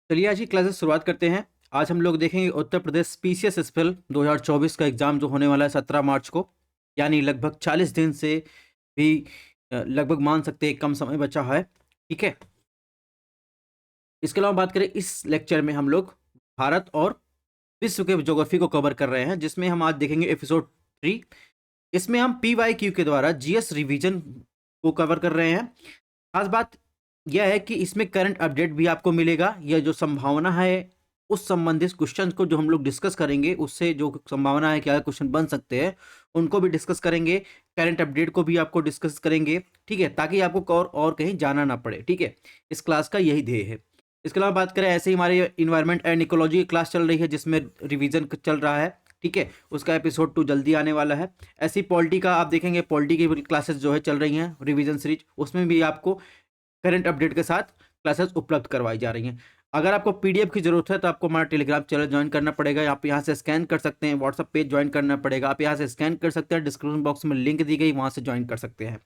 चलिए आज की क्लासेस शुरुआत करते हैं। आज हम लोग देखेंगे उत्तर प्रदेश पीसीएस स्पेल 2024 का एग्ज़ाम जो होने वाला है 17 मार्च को, यानी लगभग 40 दिन से भी लगभग मान सकते हैं कम समय बचा है। ठीक है। इसके अलावा बात करें इस लेक्चर में हम लोग भारत और विश्व के ज्योग्राफी को कवर कर रहे हैं, जिसमें हम आज देखेंगे एपिसोड 3। इसमें हम PYQ के द्वारा जीएस रिवीजन को कवर कर रहे हैं। खास बात यह है कि इसमें करंट अपडेट भी आपको मिलेगा। यह जो संभावना है उस संबंधित क्वेश्चन को जो हम लोग डिस्कस करेंगे, उससे जो संभावना है क्या क्वेश्चन बन सकते हैं उनको भी डिस्कस करेंगे। करंट अपडेट को भी आपको डिस्कस करेंगे, ठीक है, ताकि आपको और कहीं जाना ना पड़े। ठीक है, इस क्लास का यही ध्येय है। इसके अलावा बात करें, ऐसे ही हमारे इन्वायरमेंट एंड इकोलॉजी की क्लास चल रही है जिसमें रिवीजन चल रहा है। ठीक है, उसका एपिसोड 2 जल्दी आने वाला है। ऐसी पॉलिटी का आप देखेंगे, पॉलिटी की क्लासेस जो है चल रही हैं रिवीजन सीरीज, उसमें भी आपको करंट अपडेट के साथ क्लासेस उपलब्ध करवाई जा रही हैं। अगर आपको पीडीएफ की जरूरत है तो आपको हमारा टेलीग्राम चैनल ज्वाइन करना पड़ेगा। आप यहाँ से स्कैन कर सकते हैं, व्हाट्सएप पेज ज्वाइन करना पड़ेगा, आप यहाँ से स्कैन कर सकते हैं, डिस्क्रिप्शन बॉक्स में लिंक दी गई, वहाँ से ज्वाइन कर सकते हैं।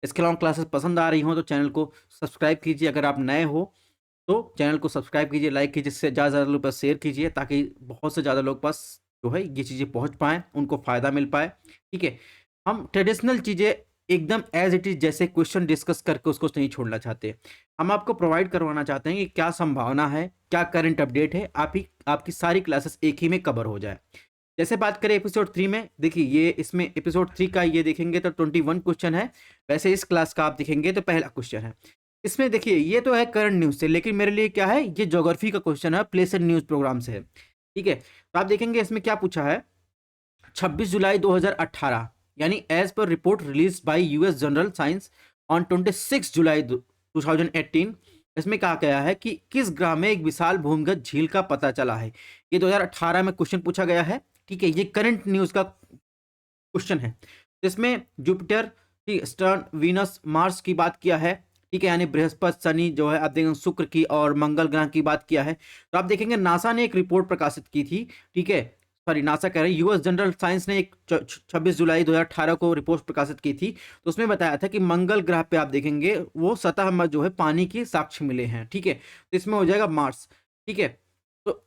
इसके अलावा क्लासेस पसंद आ रही हो तो चैनल को सब्सक्राइब कीजिए। अगर आप नए हो तो चैनल को सब्सक्राइब कीजिए, लाइक कीजिए, इससे ज़्यादा लोग पास शेयर कीजिए, ताकि बहुत से ज़्यादा लोग पास जो है ये चीज़ें पहुँच पाएँ, उनको फ़ायदा मिल पाए। ठीक है, हम ट्रेडिशनल चीज़ें एकदम एज इट इज़ जैसे क्वेश्चन डिस्कस करके उसको नहीं छोड़ना चाहते। हम आपको प्रोवाइड करवाना चाहते हैं कि क्या संभावना है, क्या करंट अपडेट है, आपकी सारी क्लासेस एक ही में कवर हो जाए। जैसे बात करें एपिसोड 3 में, देखिए ये इसमें एपिसोड 3 का ये देखेंगे तो 21 क्वेश्चन है। वैसे इस क्लास का आप देखेंगे तो पहला क्वेश्चन है। इसमें देखिए ये तो है करंट न्यूज़ से, लेकिन मेरे लिए क्या है, ये ज्योग्राफी का क्वेश्चन है, प्लेस एंड न्यूज़ प्रोग्राम से है। ठीक है, तो आप देखेंगे इसमें क्या पूछा है। 26 जुलाई 2018, यानी as per report released by US journal science on 26 July 2018, इसमें कहा गया है कि किस ग्रह में एक विशाल भूमिगत झील का पता चला है। ये 2018 में क्वेश्चन पूछा गया है। ठीक है, ये करंट न्यूज़ का क्वेश्चन है। इसमें जुपिटर, स्टर्न, वीनस, मार्स की बात किया है। ठीक है, यानी बृहस्पति, शनि जो है आप देखेंगे, शुक्र की और मंगल ग्रह की बात किया है। तो आप देखेंगे नासा ने एक रिपोर्ट प्रकाशित की थी। ठीक है, सॉरी नासा कह रहे हैं, यूएस जनरल साइंस ने एक 26 जुलाई 2018 को रिपोर्ट प्रकाशित की थी। तो उसमें बताया था कि मंगल ग्रह पे आप देखेंगे वो सतह में जो है पानी के साक्ष्य मिले हैं। ठीक है, तो इसमें हो जाएगा मार्स। ठीक है, तो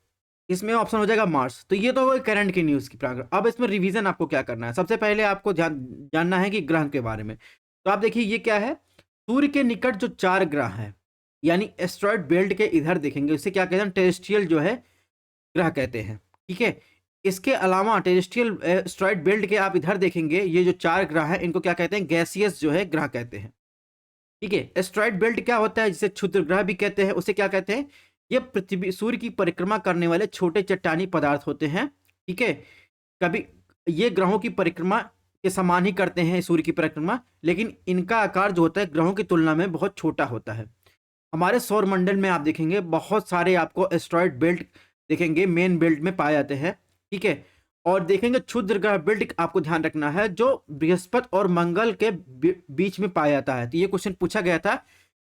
इसमें ऑप्शन हो जाएगा मार्स। तो ये तो हो गई करंट की न्यूज़ की प्रकार। अब इसमें रिवीजन आपको क्या करना है, सबसे पहले आपको जानना है कि ग्रह के बारे में। तो आप देखिए ये क्या है, सूर्य के निकट जो 4 ग्रह हैं, यानी एस्ट्रॉयड बेल्ट के इधर देखेंगे, इसे क्या कहते हैं, टेरेस्ट्रियल जो है ग्रह कहते हैं। ठीक है, इसके अलावा टेरेस्ट्रियल एस्ट्रॉयड बेल्ट के आप इधर देखेंगे, ये जो 4 ग्रह हैं इनको क्या कहते हैं, गैसियस जो है ग्रह कहते हैं। ठीक है, एस्ट्रॉयड बेल्ट क्या होता है, जिसे क्षुद्र ग्रह भी कहते हैं, उसे क्या कहते हैं, ये पृथ्वी सूर्य की परिक्रमा करने वाले छोटे चट्टानी पदार्थ होते हैं। ठीक है, कभी ये ग्रहों की परिक्रमा के समान ही करते हैं सूर्य की परिक्रमा, लेकिन इनका आकार जो होता है ग्रहों की तुलना में बहुत छोटा होता है। हमारे सौर मंडल में आप देखेंगे बहुत सारे आपको एस्ट्रॉयड बेल्ट देखेंगे, मेन बेल्ट में पाए जाते हैं। ठीक है, और देखेंगे क्षुद्र ग्रह बेल्ट आपको ध्यान रखना है, जो बृहस्पति और मंगल के बीच में पाया जाता है। तो ये क्वेश्चन पूछा गया था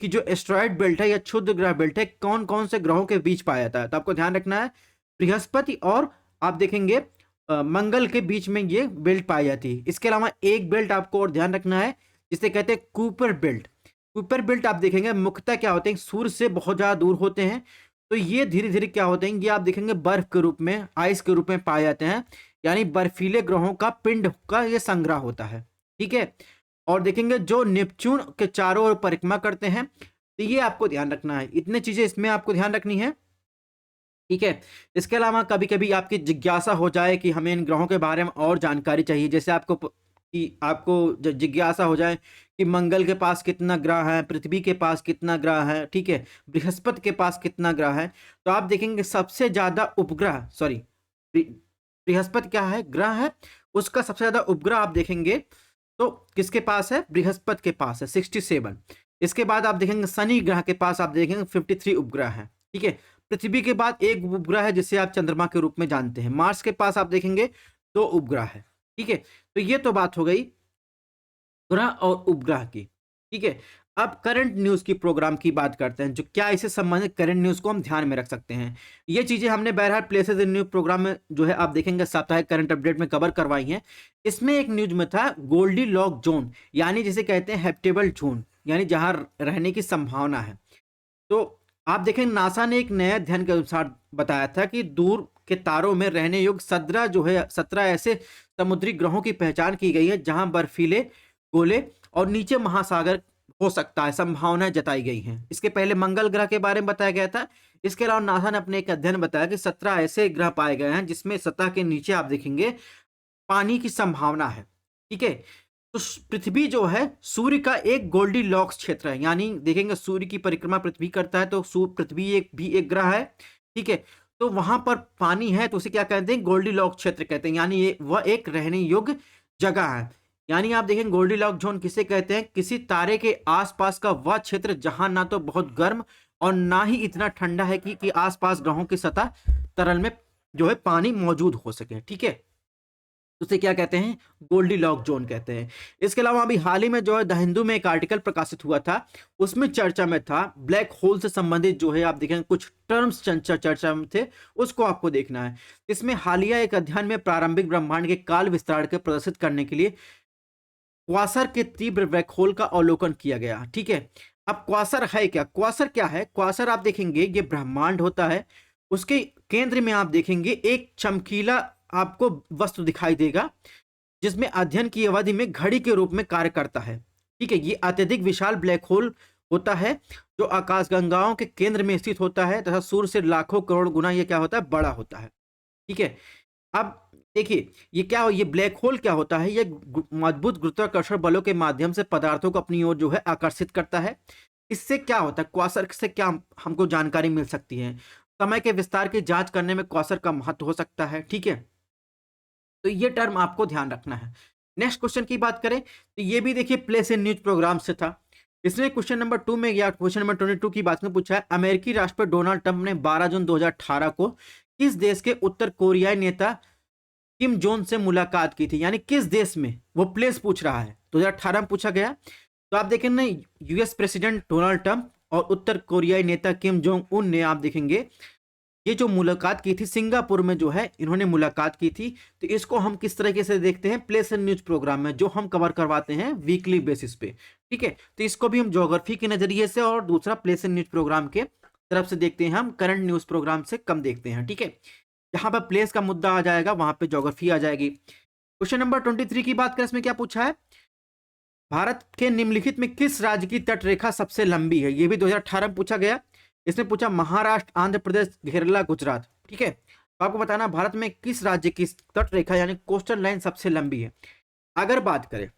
कि जो एस्ट्रॉयड बेल्ट है या क्षुद्र ग्रह बेल्ट है, कौन कौन से ग्रहों के बीच पाया जाता है। तो आपको ध्यान रखना है बृहस्पति और आप देखेंगे मंगल के बीच में ये बेल्ट पाई जाती है। इसके अलावा एक बेल्ट आपको और ध्यान रखना है, जिसे कहते हैं कूपर बेल्ट। कूपर बेल्ट आप देखेंगे मुख्यतः क्या होते हैं, सूर्य से बहुत ज़्यादा दूर होते हैं। तो ये धीरे धीरे क्या होते हैं, ये आप देखेंगे बर्फ के रूप में, आइस के रूप में पाए जाते हैं, यानी बर्फीले ग्रहों का पिंड का ये संग्रह होता है। ठीक है, और देखेंगे जो नेपच्यून के चारों ओर परिक्रमा करते हैं। तो ये आपको ध्यान रखना है, इतने चीज़ें इसमें आपको ध्यान रखनी है। ठीक है, इसके अलावा कभी कभी आपकी जिज्ञासा हो जाए कि हमें इन ग्रहों के बारे में और जानकारी चाहिए, जैसे आपको जिज्ञासा हो जाए कि मंगल के पास कितना ग्रह है, पृथ्वी के पास कितना ग्रह है, ठीक है, बृहस्पति के पास कितना ग्रह है। तो आप देखेंगे सबसे ज़्यादा उपग्रह, सॉरी बृहस्पति क्या है, ग्रह है, उसका सबसे ज़्यादा उपग्रह आप देखेंगे तो किसके पास है, बृहस्पति के पास है 67। इसके बाद आप देखेंगे शनि ग्रह के पास आप देखेंगे 53 उपग्रह हैं। ठीक है, पृथ्वी के बाद एक उपग्रह है जिसे आप चंद्रमा के रूप में जानते हैं। मार्स के पास आप देखेंगे 2 उपग्रह है। ठीक है, तो ये तो बात हो गई ग्रह और उपग्रह की। ठीक है, अब करंट न्यूज़ की प्रोग्राम की बात करते हैं, जो क्या इससे संबंधित करंट न्यूज़ को हम ध्यान में रख सकते हैं। ये चीज़ें हमने बहरहाल प्लेसेस इन न्यूज़ प्रोग्राम में जो है आप देखेंगे साप्ताहिक करंट अपडेट में कवर करवाई हैं। इसमें एक न्यूज़ में था गोल्डी लॉक जोन, यानी जिसे कहते हैं हैबिटेबल जोन, यानी जहाँ रहने की संभावना है। तो आप देखें नासा ने एक नए अध्ययन के अनुसार बताया था कि दूर के तारों में रहने योग्य 17 ऐसे समुद्री ग्रहों की पहचान की गई है जहां बर्फीले गोले और नीचे महासागर हो सकता है, संभावनाएं जताई गई हैं। इसके पहले मंगल ग्रह के बारे में बताया गया था। इसके अलावा नासा ने अपने एक अध्ययन बताया कि 17 ऐसे ग्रह पाए गए हैं जिसमें सतह के नीचे आप देखेंगे पानी की संभावना है। ठीक है, तो पृथ्वी जो है सूर्य का एक गोल्डी लॉक्स क्षेत्र है, यानी देखेंगे सूर्य की परिक्रमा पृथ्वी करता है तो पृथ्वी एक ग्रह है। ठीक है, तो वहां पर पानी है तो उसे क्या कहते हैं, गोल्डी लॉक्स क्षेत्र कहते हैं, यानी ये वह एक रहने योग्य जगह है। यानी आप देखें गोल्डी लॉक्स जोन किसे कहते हैं, किसी तारे के आसपास का वह क्षेत्र जहां ना तो बहुत गर्म और ना ही इतना ठंडा है कि आसपास ग्रहों की सतह तरल में जो है पानी मौजूद हो सके। ठीक है, उसे क्या कहते हैं, गोल्डी लॉक जोन कहते हैं। इसके अलावा अभी हाल ही में जो है द हिंदू में एक आर्टिकल प्रकाशित हुआ था, उसमें चर्चा में था ब्लैक होल से संबंधित जो है आप देखेंगे कुछ टर्म्स चर्चा में थे, उसको आपको देखना है। इसमें हालिया एक अध्ययन में प्रारंभिक ब्रह्मांड के काल विस्तार के प्रदर्शित करने के लिए क्वासर के तीव्र ब्लैक होल का अवलोकन किया गया। ठीक है, अब क्वासर है क्या, क्वासर क्या है, क्वासर आप देखेंगे ये ब्रह्मांड होता है, उसके केंद्र में आप देखेंगे एक चमकीला आपको वस्तु दिखाई देगा जिसमें अध्ययन की अवधि में घड़ी के रूप में कार्य करता है। ठीक है, ये अत्यधिक विशाल ब्लैक होल होता है जो आकाशगंगाओं के केंद्र में स्थित होता है तथा सूर्य से लाखों करोड़ गुना ये क्या होता है, बड़ा होता है। ठीक है, अब देखिए ये क्या हो, ये ब्लैक होल क्या होता है, ये मजबूत गुरुत्वाकर्षण बलों के माध्यम से पदार्थों को अपनी ओर जो है आकर्षित करता है। इससे क्या होता है, क्वासर से क्या हमको जानकारी मिल सकती है, समय के विस्तार की जांच करने में क्वासर का महत्व हो सकता है। ठीक है, तो ये टर्म आपको ध्यान रखना है। नेक्स्ट क्वेश्चन की बात करें तो ये भी देखिए प्लेस इन न्यूज प्रोग्राम से था। इसने क्वेश्चन नंबर 2 में या क्वेश्चन नंबर 22 की बात में पूछा है, अमेरिकी राष्ट्रपति डोनाल्ड ट्रंप ने 12 जून 2018 को किस देश के उत्तर कोरियाई नेता किम जोन से मुलाकात की थी, यानी किस देश में, वो प्लेस पूछ रहा है, 2018 में पूछा गया। तो आप देखेंगे ना यूएस प्रेसिडेंट डोनाल्ड ट्रंप और उत्तर कोरियाई नेता किम जोंग उन ने आप देखेंगे ये जो मुलाकात की थी सिंगापुर में जो है इन्होंने मुलाकात की थी। तो इसको हम किस तरीके से देखते हैं, प्लेस एंड न्यूज प्रोग्राम में जो हम कवर करवाते हैं वीकली बेसिस पे। ठीक है, तो इसको भी हम ज्योग्राफी के नजरिए से और दूसरा प्लेस एंड न्यूज प्रोग्राम के तरफ से देखते हैं, हम करंट न्यूज प्रोग्राम से कम देखते हैं। ठीक है, जहां पर प्लेस का मुद्दा आ जाएगा वहां पे ज्योग्राफी आ जाएगी। क्वेश्चन नंबर 23 की बात करें, इसमें क्या पूछा है, भारत के निम्नलिखित में किस राज्य की तटरेखा सबसे लंबी है, ये भी 2018 में पूछा गया। इसने पूछा महाराष्ट्र, आंध्र प्रदेश, केरला, गुजरात। ठीक है, तो आपको बताना भारत में किस राज्य की तट रेखा यानी कोस्टल लाइन सबसे लंबी है। अगर बात करें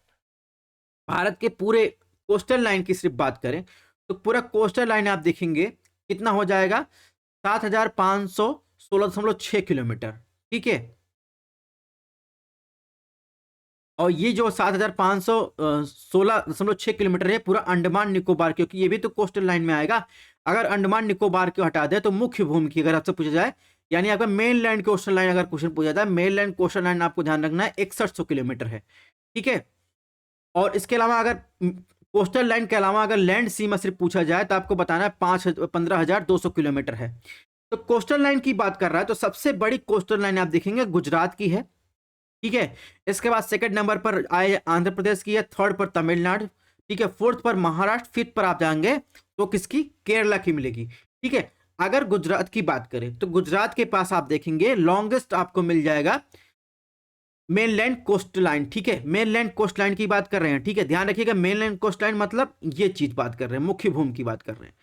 भारत के पूरे कोस्टल लाइन की सिर्फ बात करें तो पूरा कोस्टल लाइन आप देखेंगे कितना हो जाएगा, 7,516.6 किलोमीटर। ठीक है, और ये जो 7,516.6 किलोमीटर है पूरा अंडमान निकोबार, क्योंकि ये भी तो कोस्टल लाइन में आएगा। अगर अंडमान निकोबार को हटा दे तो मुख्य भूमि की अगर आपसे पूछा जाए, यानी आपका मेन लैंड कोस्टल लाइन अगर क्वेश्चन पूछा जाए, मेन लैंड कोस्टल लाइन आपको ध्यान रखना है 6100 किलोमीटर है। ठीक है, और इसके अलावा अगर कोस्टल लाइन के अलावा अगर लैंड सीमा सिर्फ पूछा जाए तो आपको बताना है 15,200 किलोमीटर है। तो कोस्टल लाइन की बात कर रहा है तो सबसे बड़ी कोस्टल लाइन आप देखेंगे गुजरात की है। ठीक है, इसके बाद सेकंड नंबर पर आए आंध्र प्रदेश की है, थर्ड पर तमिलनाडु, ठीक है, फोर्थ पर महाराष्ट्र, फिफ्थ पर आप जाएंगे तो किसकी, केरला की मिलेगी। ठीक है, अगर गुजरात की बात करें तो गुजरात के पास आप देखेंगे लॉन्गेस्ट आपको मिल जाएगा मेनलैंड कोस्ट लाइन। ठीक है, मेनलैंड कोस्ट लाइन की बात कर रहे हैं। ठीक है, ध्यान रखिएगा मेनलैंड कोस्ट लाइन मतलब ये चीज बात कर रहे हैं, मुख्य भूमि की बात कर रहे हैं।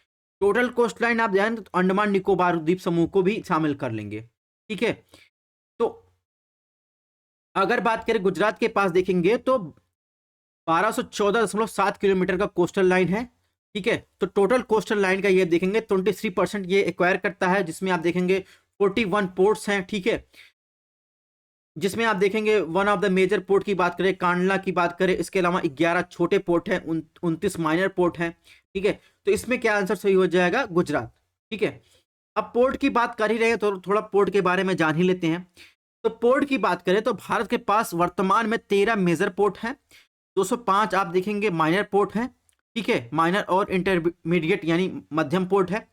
टोटल कोस्ट लाइन आप ध्यान तो अंडमान निकोबार द्वीप समूह को भी शामिल कर लेंगे। ठीक है, तो अगर बात करें गुजरात के पास देखेंगे तो 1214.7 किलोमीटर का कोस्टल लाइन है। ठीक है, तो टोटल कोस्टल लाइन का ये देखेंगे 23% ये एक्वायर करता है, जिसमें आप देखेंगे 41 पोर्ट्स हैं। ठीक है, जिसमें आप देखेंगे one of the major port की बात करें कांडला की बात करें, इसके अलावा 11 छोटे पोर्ट हैं, 29 माइनर पोर्ट हैं। ठीक है, तो इसमें क्या आंसर सही हो जाएगा, गुजरात। ठीक है, अब पोर्ट की बात कर ही रहे हैं तो थोड़ा पोर्ट के बारे में जान ही लेते हैं। तो पोर्ट की बात करें तो भारत के पास वर्तमान में 13 मेजर पोर्ट हैं, 205 आप देखेंगे माइनर पोर्ट हैं। ठीक है, माइनर और इंटरमीडिएट यानी मध्यम पोर्ट है।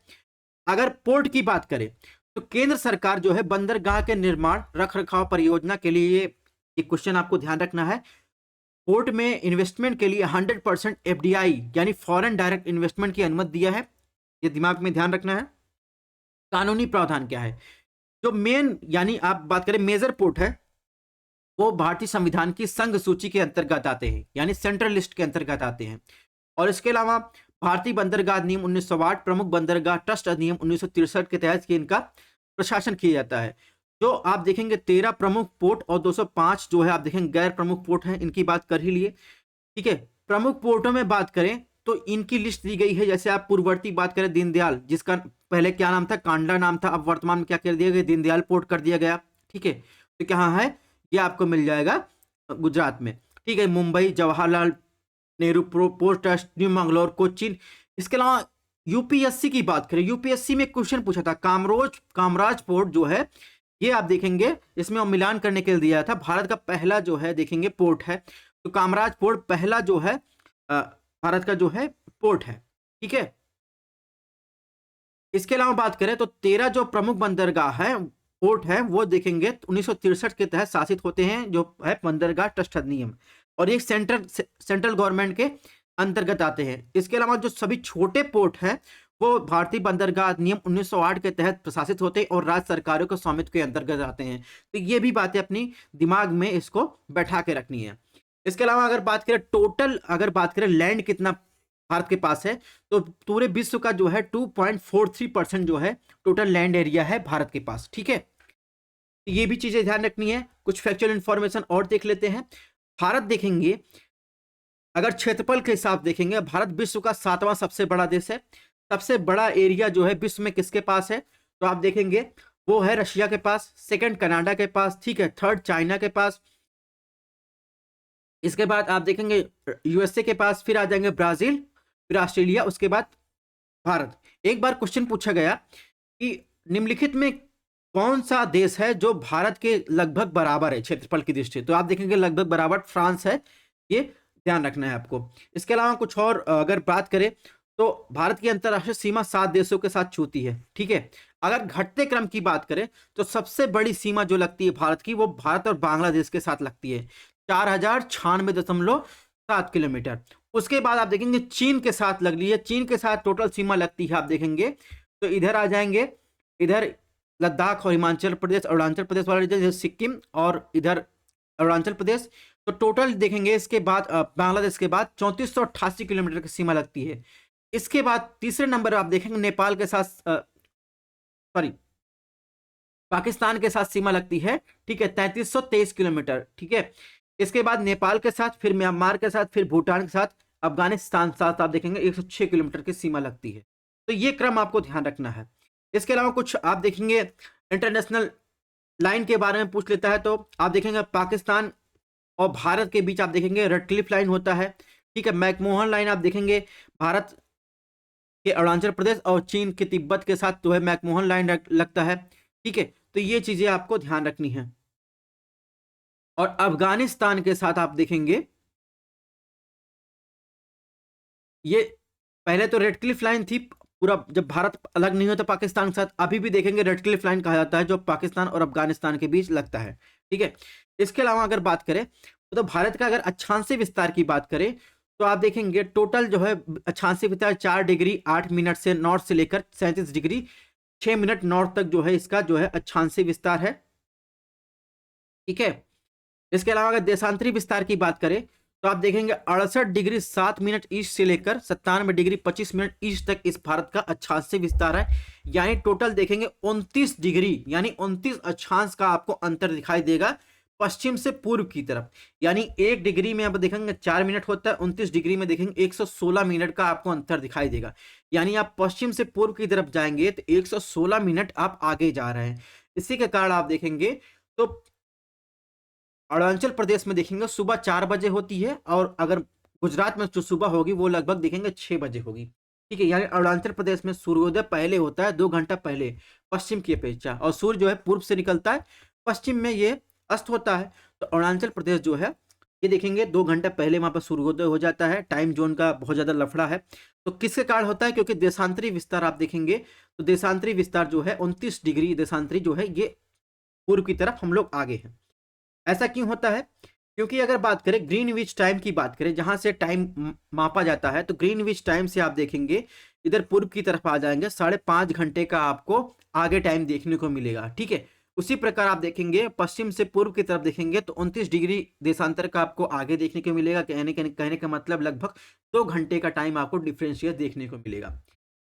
अगर पोर्ट की बात करें तो केंद्र सरकार जो है बंदरगाह के निर्माण रख रखाव परियोजना के लिए ये क्वेश्चन आपको ध्यान रखना है, पोर्ट में इन्वेस्टमेंट के लिए 100% एफडीआई यानी फॉरेन डायरेक्ट इन्वेस्टमेंट की अनुमति दिया है। ये दिमाग में ध्यान रखना है। कानूनी प्रावधान क्या है? जो मेन यानी आप बात करें मेजर पोर्ट है, वो भारतीय संविधान की संघ सूची के अंतर्गत आते हैं, यानी सेंट्रल लिस्ट के अंतर्गत आते हैं। और इसके अलावा भारतीय बंदरगाह अधिनियम 1908, प्रमुख बंदरगाह ट्रस्ट अधिनियम 1963 के तहत इनका प्रशासन किया जाता है। जो आप देखेंगे 13 प्रमुख पोर्ट और 205 जो है आप देखेंगे गैर प्रमुख पोर्ट हैं, इनकी बात कर ही लिए। ठीक है, प्रमुख पोर्टों में बात करें तो इनकी लिस्ट दी गई है। जैसे आप पूर्ववर्ती बात करें दीनदयाल, जिसका पहले क्या नाम था, कांडला नाम था, अब वर्तमान में क्या कर दिया गया, दीनदयाल पोर्ट कर दिया गया। ठीक है, तो कहाँ है ये आपको मिल जाएगा गुजरात में। ठीक है, Mumbai Jawaharlal Nehru port trust, new Mangalore, Cochin. इसके अलावा यूपीएससी की बात करें, यूपीएससी में क्वेश्चन पूछा था, कामराज पोर्ट जो है ये आप देखेंगे इसमें मिलान करने के लिए दिया था, भारत का पहला जो है देखेंगे पोर्ट है। तो कामराज पोर्ट पहला जो है भारत का जो है पोर्ट है। ठीक है, इसके अलावा बात करें तो 13 जो प्रमुख बंदरगाह है पोर्ट है वो देखेंगे 1963 के तहत शासित होते हैं, जो है बंदरगाह ट्रस्ट अधिनियम, और ये सेंट्रल गवर्नमेंट के अंतर्गत आते हैं। इसके अलावा जो सभी छोटे पोर्ट हैं वो भारतीय बंदरगाह अधिनियम 1908 के तहत प्रशासित होते हैं और राज्य सरकारों के स्वामित्व के अंतर्गत आते हैं। तो ये भी बातें अपनी दिमाग में इसको बैठा के रखनी है। इसके अलावा अगर बात करें टोटल, अगर बात करें लैंड कितना भारत के पास है, तो पूरे विश्व का जो है 2.43% जो है टोटल लैंड एरिया है भारत के पास। ठीक है, ये भी चीजें ध्यान रखनी है। कुछ फैक्चुअल इंफॉर्मेशन और देख लेते हैं। भारत देखेंगे अगर क्षेत्रफल के हिसाब देखेंगे, भारत विश्व का 7वां सबसे बड़ा देश है। सबसे बड़ा एरिया जो है विश्व में किसके पास है, तो आप देखेंगे वो है रशिया के पास, सेकंड कनाडा के पास, ठीक है, थर्ड चाइना के पास, इसके बाद आप देखेंगे यूएसए के पास, फिर आ जाएंगे ब्राजील, फिर ऑस्ट्रेलिया, उसके बाद भारत। एक बार क्वेश्चन पूछा गया कि निम्नलिखित में कौन सा देश है जो भारत के लगभग बराबर है क्षेत्रफल की दृष्टि, तो आप देखेंगे लगभग बराबर फ्रांस है, ये ध्यान रखना है आपको। इसके अलावा कुछ और अगर बात करें तो भारत की अंतरराष्ट्रीय सीमा 7 देशों के साथ छूती है। ठीक है, अगर घटते क्रम की बात करें तो सबसे बड़ी सीमा जो लगती है भारत की, वो भारत और बांग्लादेश के साथ लगती है, 4096.7 किलोमीटर। उसके बाद आप देखेंगे चीन के साथ लग रही है, चीन के साथ टोटल सीमा लगती है आप देखेंगे तो इधर आ जाएंगे, इधर लद्दाख और हिमाचल प्रदेश, अरुणाचल प्रदेश वाला रीजन, सिक्किम और इधर अरुणाचल प्रदेश। तो टोटल देखेंगे इसके बाद बांग्लादेश के बाद 3488 किलोमीटर की सीमा लगती है। इसके बाद तीसरे नंबर आप देखेंगे नेपाल के साथ पाकिस्तान के साथ सीमा लगती है। ठीक है, 3323 किलोमीटर। ठीक है, इसके बाद नेपाल के साथ, फिर म्यांमार के साथ, फिर भूटान के साथ, अफगानिस्तान के साथ आप देखेंगे 106 किलोमीटर की सीमा लगती है। तो ये क्रम आपको ध्यान रखना है। इसके अलावा कुछ आप देखेंगे इंटरनेशनल लाइन के बारे में पूछ लेता है, तो आप देखेंगे पाकिस्तान और भारत के बीच आप देखेंगे रेड क्लिफ लाइन होता है। ठीक है, मैकमोहन लाइन आप देखेंगे भारत के अरुणाचल प्रदेश और चीन के तिब्बत के साथ जो है मैकमोहन लाइन लगता है। ठीक है, तो ये चीजें आपको ध्यान रखनी है। और अफगानिस्तान के साथ आप देखेंगे ये पहले तो रेड क्लिफ लाइन थी पूरा, जब भारत अलग नहीं होता पाकिस्तान के साथ, अभी भी देखेंगे रेड क्लिफ लाइन कहा जाता है जो पाकिस्तान और अफगानिस्तान के बीच लगता है। ठीक है, इसके अलावा अगर बात करें तो भारत का अगर अक्षांशीय विस्तार की बात करें तो आप देखेंगे टोटल जो है अक्षांशीय विस्तार 4 डिग्री 8 मिनट से नॉर्थ से लेकर 37 डिग्री 6 मिनट नॉर्थ तक जो है इसका जो है अक्षांशीय विस्तार है। ठीक है, इसके अलावा अगर देशांतरी विस्तार की बात करें तो आप देखेंगे 68 डिग्री 7 मिनट ईस्ट से लेकर 97 डिग्री 25 मिनट ईस्ट तक इस भारत का अक्षांशीय विस्तार है। यानी टोटल देखेंगे 29 डिग्री यानी 29 अक्षांश का आपको अंतर दिखाई देगा पश्चिम से पूर्व की तरफ। यानी 1 डिग्री में आप देखेंगे 4 मिनट होता है, 29 डिग्री में देखेंगे 116 मिनट का आपको अंतर दिखाई देगा। यानी आप पश्चिम से पूर्व की तरफ जाएंगे तो 116 मिनट आप आगे जा रहे हैं। इसी के कारण आप देखेंगे तो अरुणाचल प्रदेश में देखेंगे सुबह 4 बजे होती है, और अगर गुजरात में जो सुबह होगी वो लगभग देखेंगे 6 बजे होगी। ठीक है, यानी अरुणाचल प्रदेश में सूर्योदय पहले होता है 2 घंटा पहले पश्चिम की अपेक्षा, और सूर्य जो है पूर्व से निकलता है, पश्चिम में ये अस्त होता है। तो अरुणाचल प्रदेश जो है ये देखेंगे 2 घंटा पहले वहां पर सूर्योदय हो जाता है। टाइम जोन का बहुत ज्यादा लफड़ा है। तो किसके कारण होता है, क्योंकि देशांतरी विस्तार आप देखेंगे तो देशांतरी विस्तार जो है 29 डिग्री देशांतरी जो है ये पूर्व की तरफ हम लोग आगे हैं। ऐसा क्यों होता है, क्योंकि अगर बात करें ग्रीनविच टाइम की बात करें जहां से टाइम मापा जाता है, तो ग्रीनविच टाइम से आप देखेंगे इधर पूर्व की तरफ आ जाएंगे, 5.5 घंटे का आपको आगे टाइम देखने को मिलेगा। ठीक है, उसी प्रकार आप देखेंगे पश्चिम से पूर्व की तरफ देखेंगे तो 29 डिग्री देशांतर का आपको आगे देखने को मिलेगा। कहने का मतलब लगभग 2 घंटे का टाइम आपको डिफरेंशिएट देखने को मिलेगा।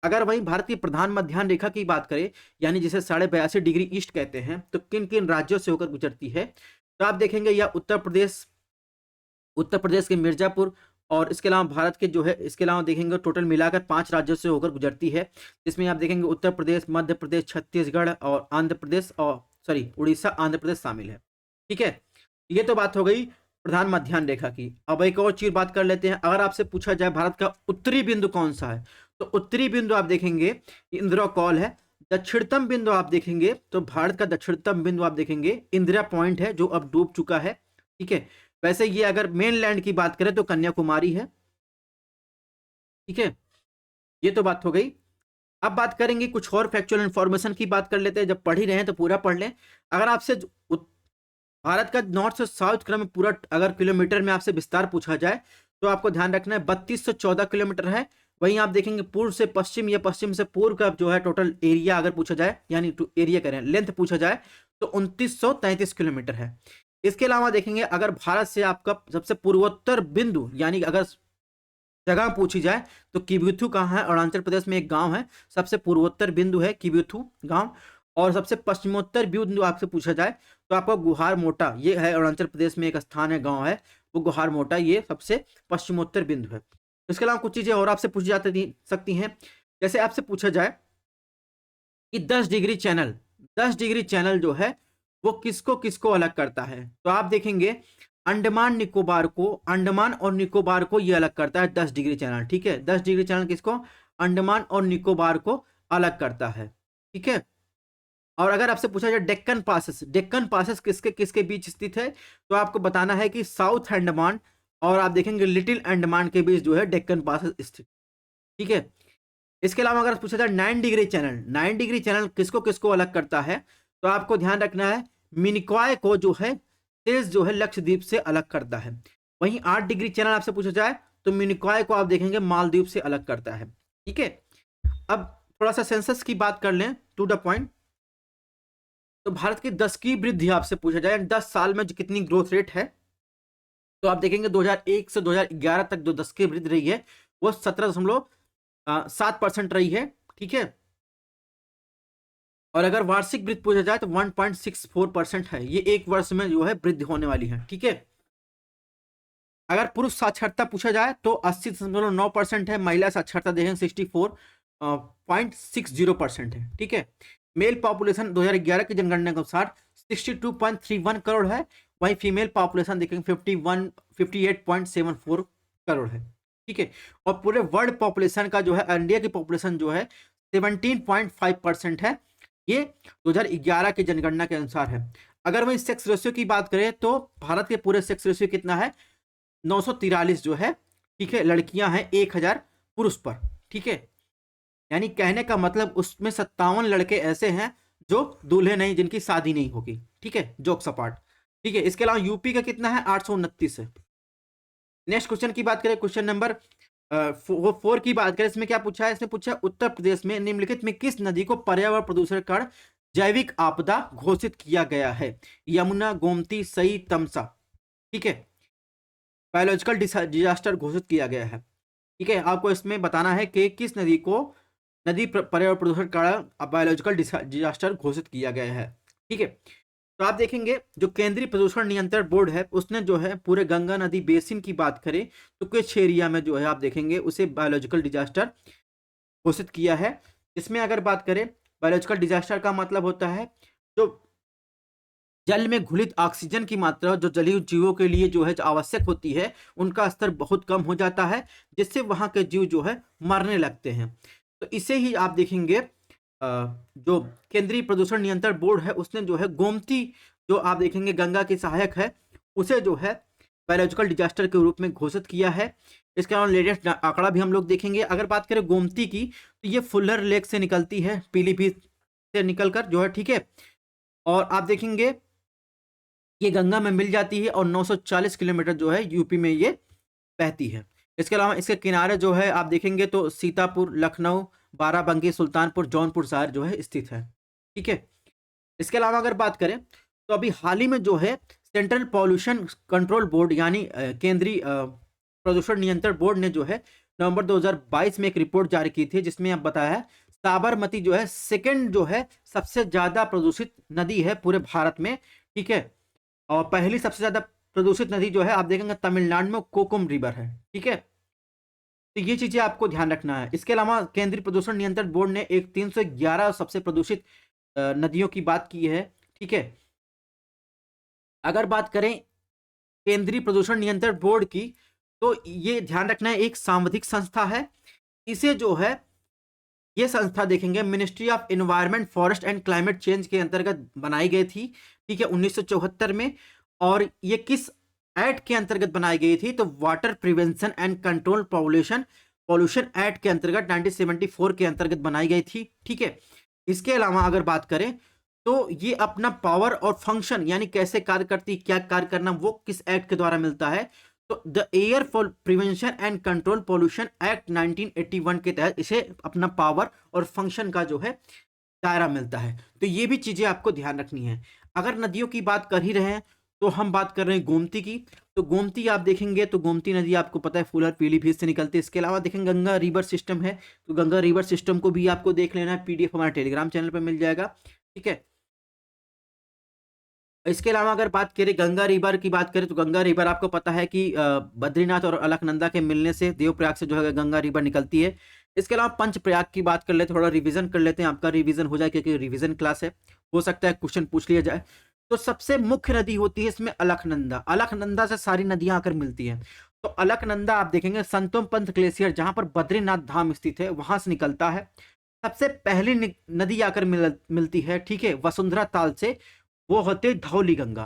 अगर वहीं भारत की प्रधान मध्याह्न रेखा की बात करें, यानी जिसे 82.5 डिग्री ईस्ट कहते हैं, तो किन किन राज्यों से होकर गुजरती है, तो आप देखेंगे या उत्तर प्रदेश के मिर्जापुर, और इसके अलावा भारत के जो है, इसके अलावा देखेंगे टोटल मिलाकर 5 राज्यों से होकर गुजरती है, जिसमें आप देखेंगे उत्तर प्रदेश, मध्य प्रदेश, छत्तीसगढ़ और आंध्र प्रदेश, और उड़ीसा, आंध्र प्रदेश शामिल है। ठीक है, ये तो बात हो गई प्रधान मध्याह्न रेखा की। अब एक और चीज बात कर लेते हैं, अगर आपसे पूछा जाए भारत का उत्तरी बिंदु कौन सा है, तो उत्तरी बिंदु आप देखेंगे इंदिरा कॉल है। दक्षिणतम बिंदु आप देखेंगे तो भारत का दक्षिणतम बिंदु आप देखेंगे इंदिरा पॉइंट है, जो अब डूब चुका है। ठीक है, वैसे ये अगर मेन लैंड की बात करें तो कन्याकुमारी है। ठीक है, ये तो बात हो गई। अब बात करेंगे कुछ और फैक्चुअल इंफॉर्मेशन की बात कर लेते हैं, जब पढ़ ही रहे हैं तो पूरा पढ़ लें। अगर आपसे भारत का नॉर्थ से साउथ क्रम पूरा अगर किलोमीटर में आपसे विस्तार पूछा जाए, तो आपको ध्यान रखना है 3214 किलोमीटर है। वहीं आप देखेंगे पूर्व से पश्चिम या पश्चिम से पूर्व का जो है टोटल एरिया अगर पूछा जाए, यानी एरिया करें लेंथ पूछा जाए, तो 2933 किलोमीटर है। इसके अलावा देखेंगे अगर भारत से आपका सबसे पूर्वोत्तर बिंदु, यानी अगर जगह पूछी जाए, तो किबिथु कहाँ है, अरुणाचल प्रदेश में एक गांव है, सबसे पूर्वोत्तर बिंदु है किबिथु गांव। और सबसे पश्चिमोत्तर बिंदु आपसे पूछा जाए तो आपको गुहार मोटा, ये है अरुणाचल प्रदेश में एक स्थान है, गांव है वो गुहार मोटा, ये सबसे पश्चिमोत्तर बिंदु है। इसके अलावा कुछ चीजें और आपसे पूछी जा सकती हैं, जैसे आपसे पूछा जाए कि 10 डिग्री चैनल जो है वो किसको किसको अलग करता है, तो आप देखेंगे अंडमान और निकोबार को ये अलग करता है 10 डिग्री चैनल। ठीक है, 10 डिग्री चैनल किसको, अंडमान और निकोबार को अलग करता है। ठीक है, और अगर आपसे पूछा जाए डेक्कन पासेस किसके किसके बीच स्थित है, तो आपको बताना है कि साउथ अंडमान और आप देखेंगे लिटिल अंडमान के बीच जो है डेक्कन पासेस स्थित। ठीक है, इसके अलावा अगर पूछा जाए 9 डिग्री चैनल किसको किसको अलग करता है, तो आपको ध्यान रखना है मिनिकॉय को जो है तेज जो है लक्षद्वीप से अलग करता है। वहीं 8 डिग्री चैनल आपसे पूछा जाए तो मिनिकॉय को आप देखेंगे मालदीव से अलग करता है। ठीक है, अब थोड़ा सा सेंसस की बात कर लें, टू द पॉइंट। तो भारत की 10 की वृद्धि आपसे पूछा जाए 10 साल में कितनी ग्रोथ रेट है, तो आप देखेंगे 2001 से 2011 तक जो 10 की वृद्धि रही है वो 17.7% रही है। ठीक है, और अगर वार्षिक वृद्धि पूछा जाए तो 1.64% है, ये एक वर्ष में जो है वृद्धि होने वाली है। ठीक है, अगर पुरुष साक्षरता पूछा जाए तो 80.9% है, महिला साक्षरता देखें 64.60% है। ठीक है, मेल पॉपुलेशन 2011 की जनगणना के अनुसार 62.31 करोड़ है, वहीं फीमेल पॉपुलेशन देखेंगे 58.74 करोड़ है। ठीक है, और पूरे वर्ल्ड पॉपुलेशन का जो है इंडिया की पॉपुलेशन जो है 17.5% है, ये 2011 की जनगणना के अनुसार है। अगर वही सेक्स रेशियो की बात करें तो भारत के पूरे सेक्स रेशियो कितना है, 943 जो है। ठीक है, लड़कियां हैं 1000 पुरुष पर। ठीक है, यानी कहने का मतलब उसमें 57 लड़के ऐसे हैं जो दूल्हे नहीं, जिनकी शादी नहीं होगी। ठीक है, जोक्स अपार्ट। ठीक है, इसके अलावा यूपी का कितना है, 829 है। नेक्स्ट क्वेश्चन की बात करें, क्वेश्चन नंबर 4 की बात करें, इसमें क्या पूछा है, इसने पूछा उत्तर प्रदेश में निम्नलिखित में किस नदी को पर्यावरण प्रदूषण के कारण जैविक आपदा घोषित किया गया है, यमुना, गोमती, सई, तमसा। ठीक है, बायोलॉजिकल डिजास्टर घोषित किया गया है। ठीक है, आपको इसमें बताना है कि किस नदी को पर्यावरण प्रदूषण के कारण बायोलॉजिकल डिजास्टर घोषित किया गया है। ठीक है, तो आप देखेंगे जो केंद्रीय प्रदूषण नियंत्रण बोर्ड है उसने जो है पूरे गंगा नदी बेसिन की बात करें तो कुछ एरिया में जो है आप देखेंगे उसे बायोलॉजिकल डिजास्टर घोषित किया है। इसमें अगर बात करें बायोलॉजिकल डिजास्टर का मतलब होता है जो जल में घुलित ऑक्सीजन की मात्रा जो जलीय जीवों के लिए जो है आवश्यक होती है उनका स्तर बहुत कम हो जाता है, जिससे वहां के जीव जो है मरने लगते हैं। तो इसे ही आप देखेंगे जो केंद्रीय प्रदूषण नियंत्रण बोर्ड है उसने जो है गोमती, जो आप देखेंगे गंगा की सहायक है, उसे जो है बायोलॉजिकल डिजास्टर के रूप में घोषित किया है। इसके अलावा लेटेस्ट आंकड़ा भी हम लोग देखेंगे। अगर बात करें गोमती की तो ये फुल्लर लेक से निकलती है, पीलीभीत से निकलकर जो है। ठीक है, और आप देखेंगे ये गंगा में मिल जाती है और 940 किलोमीटर जो है यूपी में ये बहती है। इसके अलावा इसके किनारे जो है आप देखेंगे तो सीतापुर, लखनऊ, बाराबंकी, सुल्तानपुर, जौनपुर शहर जो है स्थित है। ठीक है। इसके अलावा अगर बात करें तो अभी हाल ही में जो है सेंट्रल पॉल्यूशन कंट्रोल बोर्ड यानी केंद्रीय प्रदूषण नियंत्रण बोर्ड ने जो है नवंबर 2022 में एक रिपोर्ट जारी की थी, जिसमें अब बताया है साबरमती जो है सेकंड जो है सबसे ज्यादा प्रदूषित नदी है पूरे भारत में। ठीक है। और पहली सबसे ज्यादा प्रदूषित नदी जो है आप देखेंगे तमिलनाडु में कोकुम रिवर है। ठीक है। तो ये चीजें आपको ध्यान रखना है। इसके अलावा केंद्रीय प्रदूषण नियंत्रण बोर्ड ने एक 311 सबसे प्रदूषित नदियों की बात की है। ठीक है। अगर बात करें केंद्रीय प्रदूषण नियंत्रण बोर्ड की, तो ये ध्यान रखना है एक सांविधिक संस्था है। इसे जो है ये संस्था देखेंगे ministry of environment, forest and climate change के अंतर्गत बनाई गई थी। ठीक है, 1974 में। और ये किस एक्ट के अंतर्गत बनाई गई थी? तो water prevention and control pollution act के अंतर्गत 1974 के अंतर्गत बनाई गई थी। ठीक है। इसके अलावा अगर बात करें तो ये अपना पावर और फंक्शन यानी कैसे कार्य करती, क्या कार्य करना, वो किस एक्ट के द्वारा मिलता है? तो the air for prevention and control pollution act 1981 के तहत इसे अपना पावर और फंक्शन का जो है दायरा मिलता है। तो ये भी चीजें आपको ध्यान रखनी है। अगर नदियों की बात कर ही रहे हैं तो हम बात कर रहे हैं गोमती की। तो गोमती आप देखेंगे तो गोमती नदी आपको पता है फूलर पीलीभीत से निकलती है। इसके अलावा देखेंगे गंगा रिवर सिस्टम है, तो गंगा रिवर सिस्टम को भी आपको देख लेना है। पीडीएफ हमारे टेलीग्राम चैनल पर मिल जाएगा। ठीक है। इसके अलावा अगर बात करें गंगा रिवर की बात करें तो गंगा रिवर आपको पता है कि बद्रीनाथ और अलकनंदा के मिलने से देवप्रयाग से जो है गंगा रिवर निकलती है। इसके अलावा पंचप्रयाग की बात कर लेते हैं, थोड़ा रिवीजन कर लेते हैं, आपका रिवीजन हो जाए क्योंकि रिवीजन क्लास है, हो सकता है क्वेश्चन पूछ लिया जाए। तो सबसे मुख्य नदी होती है इसमें अलकनंदा। अलकनंदा से सारी नदियां आकर मिलती हैं। तो अलकनंदा आप देखेंगे संतोम पंथ ग्लेशियर जहां पर बद्रीनाथ धाम स्थित है वहां से निकलता है। सबसे पहली नदी आकर मिलती है, ठीक है, वसुंधरा ताल से, वो होते धौली गंगा।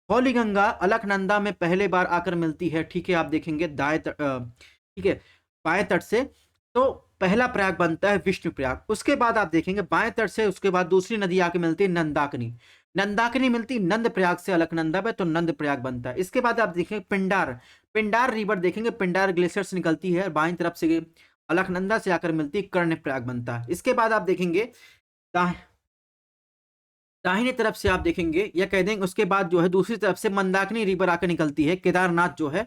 धौली गंगा अलकनंदा में पहले बार आकर मिलती है। ठीक है। आप देखेंगे ठीक है, बाएं तट से। तो पहला प्रयाग बनता है विष्णु प्रयाग। उसके बाद आप देखेंगे बाएं तट से उसके बाद दूसरी नदी आके मिलती है नंदाकिनी। नंदाकिनी मिलती नंद प्रयाग से अलकनंदा में, तो नंद प्रयाग बनता है। इसके बाद आप देखेंगे पिंडार, पिंडार रिवर देखेंगे पिंडार ग्लेशियर से निकलती है, बाएं तरफ से अलकनंदा से आकर मिलती है, कर्ण प्रयाग बनता है। इसके बाद आप देखेंगे दाहिने तरफ से आप देखेंगे या कह देंगे उसके बाद जो है दूसरी तरफ से मंदाकिनी रिवर आकर निकलती है। केदारनाथ जो है,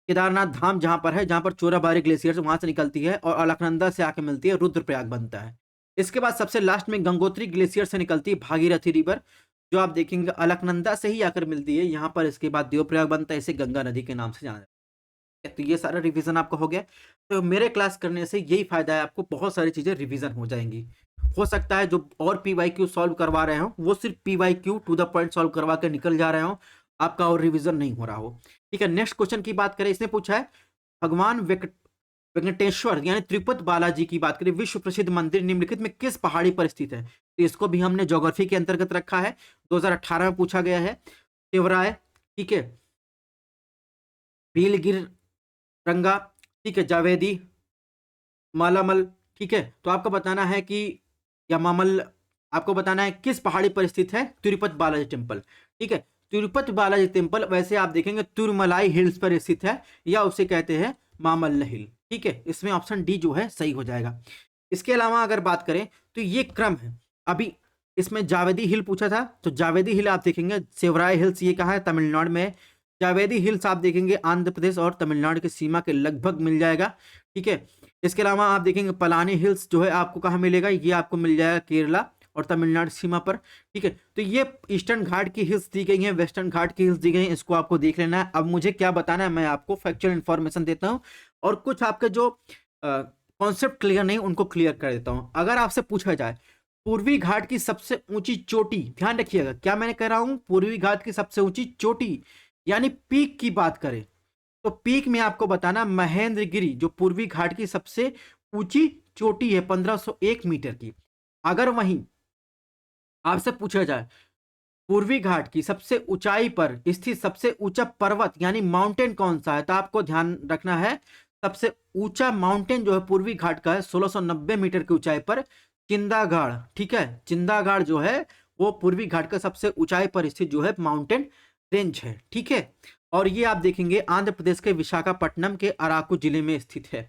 केदारनाथ धाम जहां पर है, जहां पर चोराबाड़ी ग्लेशियर से वहां से निकलती है और अलकनंदा से आकर मिलती है, रुद्रप्रयाग बनता है। इसके बाद सबसे लास्ट में गंगोत्री ग्लेशियर से निकलती है भागीरथी रिवर, जो आप देखेंगे अलकनंदा से ही आकर मिलती है यहाँ पर। इसके बाद देवप्रयाग बनता है, इसे गंगा नदी के नाम से जाना जाता है। तो ये सारा रिवीजन आपका हो गया। तो मेरे क्लास करने से यही फायदा है, आपको बहुत सारी चीजें रिवीजन हो जाएंगी। हो सकता है जो और पीवाईक्यू सॉल्व करवा रहे हो वो सिर्फ PYQ to the point solve करवा के निकल जा रहे हो, आपका और रिवीजन नहीं हो रहा हो। ठीक है। नेक्स्ट क्वेश्चन की बात करें, इसने पूछा है भगवान वेंकटेश्वर यानी तिरुपति बालाजी की बात करें, विश्व प्रसिद्ध मंदिर निम्नलिखित में किस पहाड़ी पर स्थित है? तो इसको भी हमने ज्योग्राफी के अंतर्गत रखा है, 2018 में पूछा गया है। शिवराय, ठीक है, भीलगिर रंगा, ठीक है, जावेदी, मालामल। ठीक है। तो आपको बताना है कि या मामल, आपको बताना है किस पहाड़ी पर स्थित है तिरुपति बालाजी टेम्पल। ठीक है। तिरुपति बालाजी टेम्पल वैसे आप देखेंगे तिरुमलाई हिल्स पर स्थित है, या उसे कहते हैं मामल्ल हिल। ठीक है। इसमें ऑप्शन डी जो है सही हो जाएगा। इसके अलावा अगर बात करें तो ये क्रम है। अभी इसमें जावेदी हिल पूछा था, तो जावेदी हिल आप देखेंगे, सेवराय हिल्स ये कहा है तमिलनाडु में। जावेदी हिल्स आप देखेंगे आंध्र प्रदेश और तमिलनाडु की सीमा के लगभग मिल जाएगा। ठीक है। इसके अलावा आप देखेंगे पलानी हिल्स जो है आपको कहाँ मिलेगा, ये आपको मिल जाएगा केरला और तमिलनाडु सीमा पर। ठीक है। तो ये ईस्टर्न घाट की हिल्स दी गई हैं, वेस्टर्न घाट की हिल्स दी गई हैं, इसको आपको देख लेना है। अब मुझे क्या बताना है, मैं आपको फैक्चुअल इन्फॉर्मेशन देता हूँ और कुछ आपके जो कॉन्सेप्ट क्लियर नहीं उनको क्लियर कर देता हूँ। अगर आपसे पूछा जाए पूर्वी घाट की सबसे ऊंची चोटी, ध्यान रखिएगा क्या मैंने कह रहा हूँ, पूर्वी घाट की सबसे ऊंची चोटी यानी पीक की बात करें तो पीक में आपको बताना महेंद्रगिरी जो पूर्वी घाट की सबसे ऊंची चोटी है 1501 मीटर की। अगर वहीं आपसे पूछा जाए पूर्वी घाट की सबसे ऊंचाई पर स्थित सबसे ऊंचा पर्वत यानी माउंटेन कौन सा है, तो आपको ध्यान रखना है सबसे ऊंचा माउंटेन जो है पूर्वी घाट का है 1690 मीटर की ऊंचाई पर चिंदागढ़। ठीक है। चिंदागढ़ जो है वो पूर्वी घाट का सबसे ऊंचाई पर स्थित जो है माउंटेन रेंज है, ठीक है। और ये आप देखेंगे आंध्र प्रदेश के विशाखापट्टनम के अराकू जिले में स्थित है,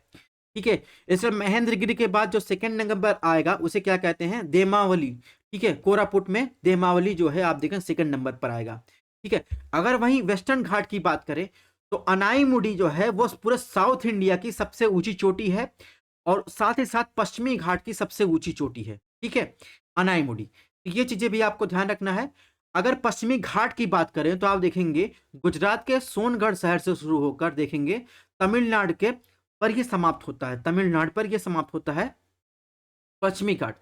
ठीक है। इसमें महेंद्रगिरी के बाद जो सेकंड नंबर आएगा उसे क्या कहते हैं, देमावली, ठीक है। कोरापुट में देमावली जो है आप देखें सेकंड नंबर पर आएगा, ठीक है। अगर वहीं वेस्टर्न घाट की बात करें तो अनाईमुडी जो है वो पूरे साउथ इंडिया की सबसे ऊंची चोटी है और साथ ही साथ पश्चिमी घाट की सबसे ऊंची चोटी है, ठीक है, अनाईमुडी। ये चीजें भी आपको ध्यान रखना है। अगर पश्चिमी घाट की बात करें तो आप देखेंगे गुजरात के सोनगढ़ शहर से शुरू होकर देखेंगे तमिलनाडु के पर यह समाप्त होता है, तमिलनाडु पर यह समाप्त होता है पश्चिमी घाट।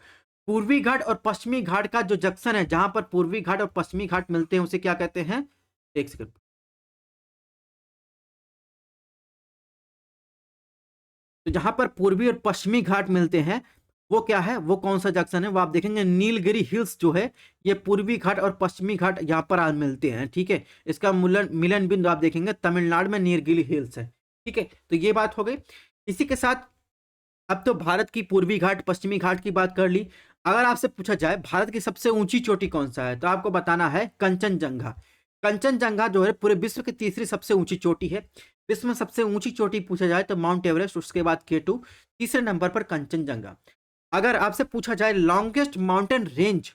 पूर्वी घाट और पश्चिमी घाट का जो जंक्शन है, जहां पर पूर्वी घाट और पश्चिमी घाट मिलते हैं, उसे क्या कहते हैं, एक सेकंड। तो जहां पर पूर्वी और पश्चिमी घाट मिलते हैं वो क्या है, वो कौन सा जंक्शन है, वो आप देखेंगे नीलगिरी हिल्स जो है, ये पूर्वी घाट और पश्चिमी घाट यहाँ पर आज मिलते हैं, ठीक है। इसका मिलन मिलन बिंदु आप देखेंगे तमिलनाडु में नीलगिरी हिल्स है, ठीक है। तो ये बात हो गई। इसी के साथ अब तो भारत की पूर्वी घाट पश्चिमी घाट की बात कर ली। अगर आपसे पूछा जाए भारत की सबसे ऊंची चोटी कौन सा है, तो आपको बताना है कंचनजंगा। कंचनजंगा जो है पूरे विश्व की तीसरी सबसे ऊंची चोटी है। विश्व में सबसे ऊंची चोटी पूछा जाए तो माउंट एवरेस्ट, उसके बाद K2, तीसरे नंबर पर कंचनजंगा। अगर आपसे पूछा जाए लॉन्गेस्ट माउंटेन रेंज,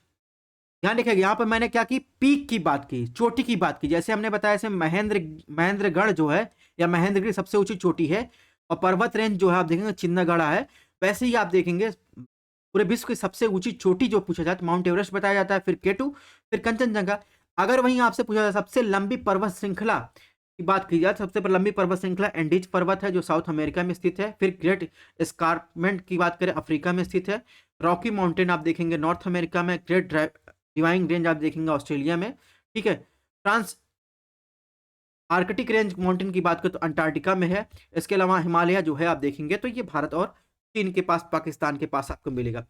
ध्यान रखिएगा यहाँ पर मैंने क्या की, पीक की बात की, चोटी की बात की। जैसे हमने बताया ऐसे महेंद्रगढ़ जो है या महेंद्रगिरी सबसे ऊंची चोटी है और पर्वत रेंज जो है आप देखेंगे चिन्नगढ़ा है। वैसे ही आप देखेंगे पूरे विश्व की सबसे ऊंची चोटी जो पूछा जाए तो माउंट एवरेस्ट बताया जाता है, फिर K2, फिर कंचनजंगा। अगर वहीं आपसे पूछा जाए सबसे लंबी पर्वत श्रृंखला की बात की जाए, सबसे लंबी पर्वत श्रृंखला एंडीज पर्वत है जो साउथ अमेरिका में स्थित है। फिर ग्रेट एस्कार्पमेंट की बात करें अफ्रीका में स्थित है। रॉकी माउंटेन आप देखेंगे नॉर्थ अमेरिका में। ग्रेट डिवाइन रेंज आप देखेंगे ऑस्ट्रेलिया में, ठीक है। ट्रांस आर्कटिक रेंज माउंटेन की बात करें तो अंटार्कटिका में है। इसके अलावा हिमालय जो है आप देखेंगे तो ये भारत और चीन के पास, पाकिस्तान के पास आपको मिलेगा।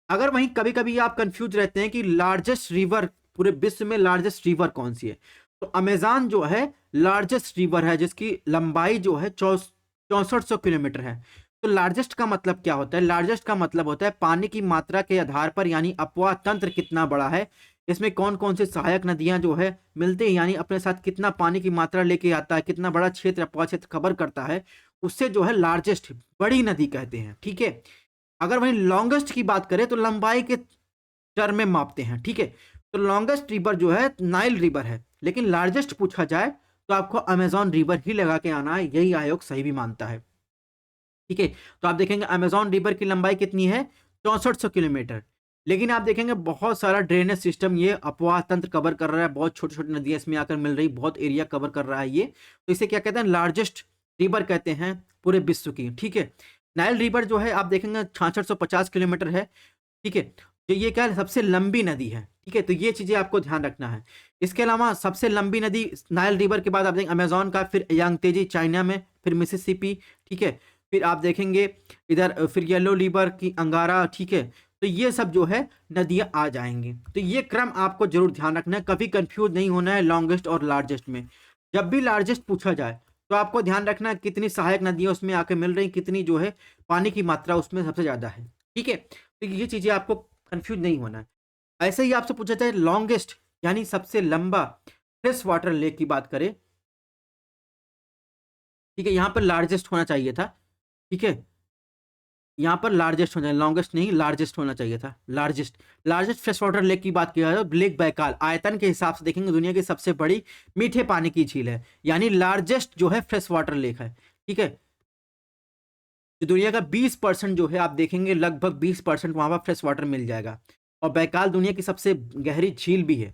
अगर वहीं कभी कभी आप कंफ्यूज रहते हैं कि लार्जेस्ट रिवर, पूरे विश्व में लार्जेस्ट रिवर कौन सी है, तो अमेज़न जो है लार्जेस्ट रिवर है जिसकी लंबाई जो है 6400 किलोमीटर है। तो लार्जेस्ट का मतलब क्या होता है, लार्जेस्ट का मतलब होता है पानी की मात्रा के आधार पर, यानी अपवाह तंत्र कितना बड़ा है, इसमें कौन कौन सी सहायक नदियां जो है मिलते हैं, यानी अपने साथ कितना पानी की मात्रा लेके आता है, कितना बड़ा क्षेत्र अपवाह क्षेत्र कवर करता है, उससे जो है लार्जेस्ट बड़ी नदी कहते हैं, ठीक है। अगर वहीं लॉन्गेस्ट की बात करें तो लंबाई के टर्म में मापते हैं, ठीक है। तो लॉन्गेस्ट रिवर जो है नाइल रिवर है, लेकिन लार्जेस्ट पूछा जाए तो आपको अमेजॉन रिवर ही लगा के आना है, यही आयोग सही भी मानता है, ठीक है। तो आप देखेंगे अमेजॉन रिवर की लंबाई कितनी है, 6400 किलोमीटर। लेकिन आप देखेंगे बहुत सारा ड्रेनेज सिस्टम ये अपवाह तंत्र कवर कर रहा है, बहुत छोटी छोटी नदियां इसमें आकर मिल रही, बहुत एरिया कवर कर रहा है ये। तो इसे क्या कहते हैं, लार्जेस्ट रिवर कहते हैं पूरे विश्व की, ठीक है। नाइल रिवर जो है आप देखेंगे 6650 किलोमीटर है, ठीक है। तो ये क्या है, सबसे लंबी नदी है, ठीक है। तो ये चीजें आपको ध्यान रखना है। इसके अलावा सबसे लंबी नदी नाइल रिवर के बाद आप देखेंगे अमेजॉन का, फिर यांगतेजी चाइना में, फिर मिसिसिपी, ठीक है। फिर आप देखेंगे इधर फिर येलो रिवर की अंगारा, ठीक है। तो ये सब जो है नदियां आ जाएंगी। तो ये क्रम आपको जरूर ध्यान रखना है, कभी कंफ्यूज नहीं होना है लॉन्गेस्ट और लार्जेस्ट में। जब भी लार्जेस्ट पूछा जाए तो आपको ध्यान रखना है कितनी सहायक नदियां उसमें आके मिल रही, कितनी जो है पानी की मात्रा उसमें सबसे ज्यादा है, ठीक है। तो ये चीजें आपको कंफ्यूज नहीं होना है। ऐसे ही आपसे पूछा जाए लॉन्गेस्ट यानी सबसे लंबा फ्रेश वाटर लेक की बात करें, ठीक है, यहाँ पर लार्जेस्ट होना चाहिए था, ठीक है। यहाँ पर लार्जेस्ट होना चाहिए, लॉन्गेस्ट नहीं लार्जेस्ट होना चाहिए था, largest. Largest fresh water lake की बात किया जाए तो लेक बैकाल आयतन के हिसाब से देखेंगे दुनिया की सबसे बड़ी मीठे पानी की झील है, यानी लार्जेस्ट जो है फ्रेश वाटर लेक है, ठीक है। जो दुनिया का 20% जो है आप देखेंगे लगभग 20% वहां पर फ्रेश वाटर मिल जाएगा। और बैकाल दुनिया की सबसे गहरी झील भी है,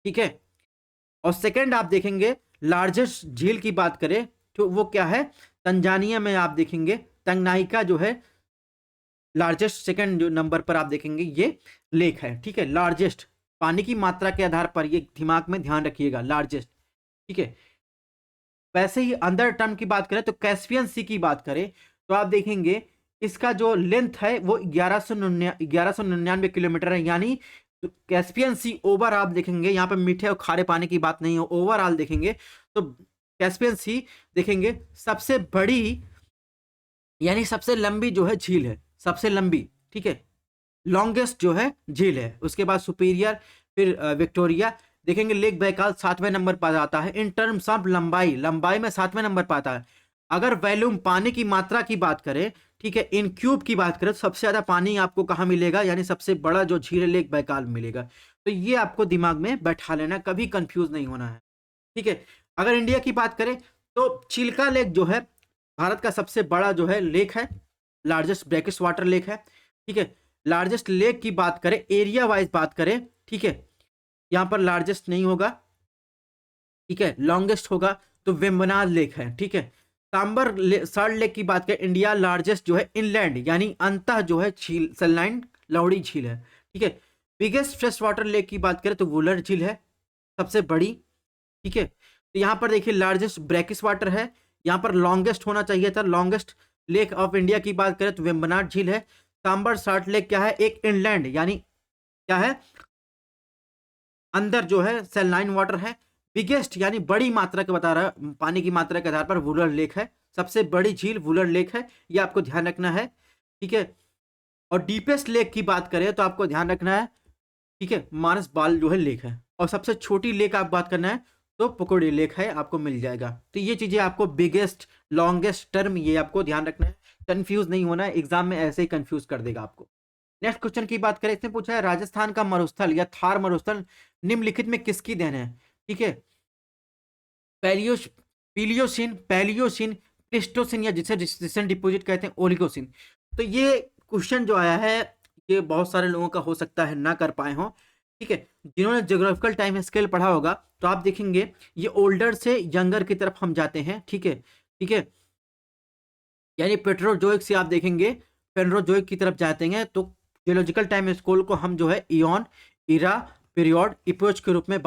ठीक है। और सेकंड आप देखेंगे लार्जेस्ट झील की बात करें तो वो क्या है, तंजानिया में आप देखेंगे तंगनाइका जो है लार्जेस्ट, सेकंड नंबर पर आप देखेंगे ये लेक है, ठीक है। लार्जेस्ट पानी की मात्रा के आधार पर, ये दिमाग में ध्यान रखिएगा, लार्जेस्ट, ठीक है। वैसे ही अंदर टर्म की बात करें तो कैस्पियन सी की बात करें तो आप देखेंगे इसका जो लेंथ है वो 1199 किलोमीटर है, यानी कैस्पियन सी ओवर आप देखेंगे, यहाँ पे मीठे और खारे पानी की बात नहीं है, ओवरऑल देखेंगे तो कैस्पियन सी देखेंगे सबसे बड़ी यानी सबसे लंबी जो है झील है, सबसे लंबी, ठीक है, लॉन्गेस्ट जो है झील है। उसके बाद सुपीरियर, फिर विक्टोरिया, देखेंगे लेक बैकाल 7वें नंबर पर आता है। इन टर्म्स ऑफ लंबाई, लंबाई में 7वें नंबर पर आता है। अगर वॉल्यूम, पानी की मात्रा की बात करें, ठीक है, इन क्यूब की बात करें तो सबसे ज्यादा पानी आपको कहाँ मिलेगा, यानी सबसे बड़ा जो झील है लेक बैकाल मिलेगा। तो ये आपको दिमाग में बैठा लेना, कभी कंफ्यूज नहीं होना है, ठीक है। अगर इंडिया की बात करें तो चिल्का लेक जो है भारत का सबसे बड़ा जो है लेक है, लार्जेस्ट ब्रैकिश वाटर लेक है, ठीक है। लार्जेस्ट लेक की बात करें, एरिया वाइज बात करें, ठीक है, यहां पर लार्जेस्ट नहीं होगा, ठीक है, लॉन्गेस्ट होगा तो वेम्बनाड लेक है, ठीक है। सॉल्ट लेक की बात करें, इंडिया लार्जेस्ट जो है इनलैंड यानी अंतः जो है झील सैलाइन लवड़ी झील है, ठीक है। बिगेस्ट फ्रेश वाटर लेक की बात करें तो वुलर झील है सबसे बड़ी, ठीक है। तो यहाँ पर देखिए लार्जेस्ट ब्रैकिश वाटर है, यहाँ पर लॉन्गेस्ट होना चाहिए था, लॉन्गेस्ट लेक ऑफ इंडिया की बात करें तो वेम्बनाड झील है। सांबर सॉल्ट लेक क्या है, एक इनलैंड यानी क्या है, अंदर जो है सैलाइन वाटर है। बिगेस्ट यानी बड़ी मात्रा के बता रहा है, पानी की मात्रा के आधार पर वुलर लेक है, सबसे बड़ी झील वुलर लेक है, ये आपको ध्यान रखना है, ठीक है। और डीपेस्ट लेक की बात करें तो आपको ध्यान रखना है, ठीक है, मानस बाल जो है लेक है। और सबसे छोटी लेक आप बात करना है तो पकोड़ी लेक है, आपको मिल जाएगा। तो ये चीजें आपको बिगेस्ट, लॉन्गेस्ट टर्म ये आपको ध्यान रखना है, कंफ्यूज नहीं होना है, एग्जाम में ऐसे ही कंफ्यूज कर देगा आपको। नेक्स्ट क्वेश्चन की बात करें, इसने पूछा है राजस्थान का मरुस्थल या थार मरुस्थल निम्नलिखित में किसकी देन है, ठीक है। पैलियोस पीलियोसिन, पैलियोसिन, प्लिस्टोसिन या जिसे रिसेंट डिपोजिट कहते हैं ओलिगोसिन। तो ये क्वेश्चन जो आया है ये बहुत सारे लोगों का हो सकता है ना कर पाए हों, ठीक है। जिन्होंने ज्योग्राफिकल टाइम स्केल पढ़ा होगा तो आप देखेंगे ये ओल्डर से यंगर की तरफ हम जाते हैं, ठीक है, ठीक है। यानी पेट्रोजोइक से आप देखेंगे फेनरोजोइक की तरफ जाते हैं, तो जियोलॉजिकल टाइम स्केल को हम जो है इयॉन, इरा, पीरियड, इपोच के रूप में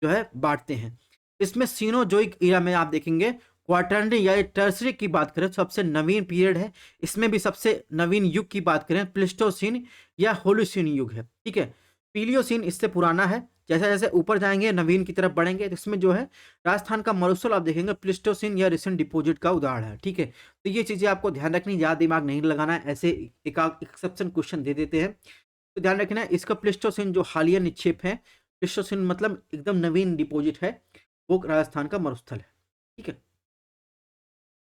जो है बांटते हैं। इसमें सीनोजोइक इरा में आप देखेंगे क्वार्टरनरी या टर्सरी की बात करें तो सबसे नवीन पीरियड है, इसमें भी सबसे नवीन युग की बात करें प्लिस्टोसिन या होलोसिन युग है, ठीक है। पीलियोसिन इससे पुराना है, जैसे जैसे ऊपर जाएंगे नवीन की तरफ बढ़ेंगे तो इसमें जो है राजस्थान का मरुस्थल आप देखेंगे प्लिस्टोसिन या रिसेंट डिपोजिट का उदाहरण है, ठीक है। तो ये चीजें आपको ध्यान रखनी, ज्यादा दिमाग नहीं लगाना है, ऐसे एक एक्सेप्शन क्वेश्चन दे देते हैं, तो ध्यान रखना है। इसका प्लिस्टोसिन जो हालिया निक्षेप है, प्लिस्टोसिन मतलब एकदम नवीन डिपोजिट है, वो राजस्थान का मरुस्थल है, ठीक है।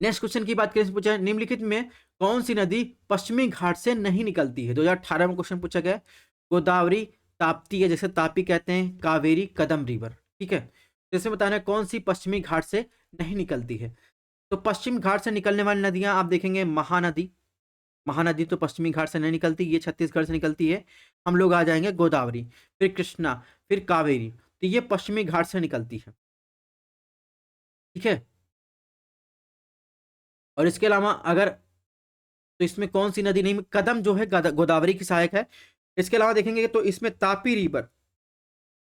नेक्स्ट क्वेश्चन की बात करें, पूछा है निम्नलिखित में कौन सी नदी पश्चिमी घाट से नहीं निकलती है। 2018 में क्वेश्चन पूछा गया, गोदावरी, ताप्ती या जैसे तापी कहते हैं, कावेरी, कदम रिवर, ठीक है। जैसे बताना है कौन सी पश्चिमी घाट से नहीं निकलती है। तो पश्चिम घाट से निकलने वाली नदियां आप देखेंगे महानदी, महानदी तो पश्चिमी घाट से नहीं निकलती, ये छत्तीसगढ़ से निकलती है। हम लोग आ जाएंगे गोदावरी, फिर कृष्णा, फिर कावेरी, तो ये पश्चिमी घाट से निकलती है, ठीक है। और इसके अलावा अगर तो इसमें कौन सी नदी नहीं, कदम जो है गोदावरी की सहायक है। इसके अलावा देखेंगे तो इसमें तापी रिवर,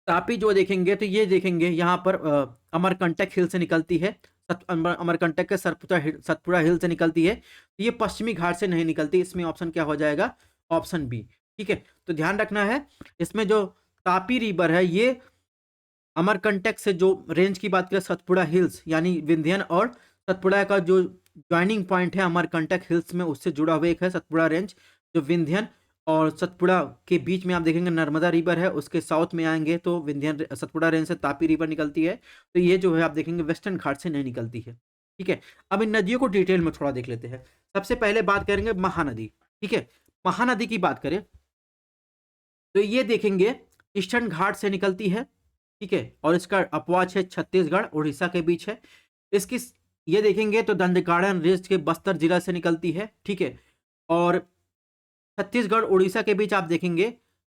तापी जो देखेंगे तो ये देखेंगे यहाँ पर अमरकंटक हिल से निकलती है, अमरकंटक के सतपुड़ा हिल से निकलती है, तो ये पश्चिमी घाट से नहीं निकलती। इसमें ऑप्शन क्या हो जाएगा, ऑप्शन बी, ठीक है। तो ध्यान रखना है, इसमें जो तापी रिवर है ये अमरकंटक से जो रेंज की बात करें सतपुड़ा हिल्स यानी विंध्यन और सतपुड़ा का जो ज्वाइनिंग पॉइंट है अमरकंटक हिल्स में, उससे जुड़ा हुआ एक है सतपुड़ा रेंज, जो विंध्यन और सतपुड़ा के बीच में आप देखेंगे नर्मदा रिवर है, उसके साउथ में आएंगे तो विंध्यन सतपुड़ा रेंज से तापी रिवर निकलती है। तो ये जो है आप देखेंगे वेस्टर्न घाट से नहीं निकलती है, ठीक है। अब इन नदियों को डिटेल में थोड़ा देख लेते हैं। सबसे पहले बात करेंगे महानदी, ठीक है। महानदी की बात करें तो ये देखेंगे ईस्टर्न घाट से निकलती है, ठीक है, और इसका अपवाच है छत्तीसगढ़ उड़ीसा के बीच है। इसकी ये देखेंगे तो दंडकारण्य रेंज के बस्तर जिला से निकलती है, ठीक है। और छत्तीसगढ़ उड़ीसा के बीच आप देखेंगे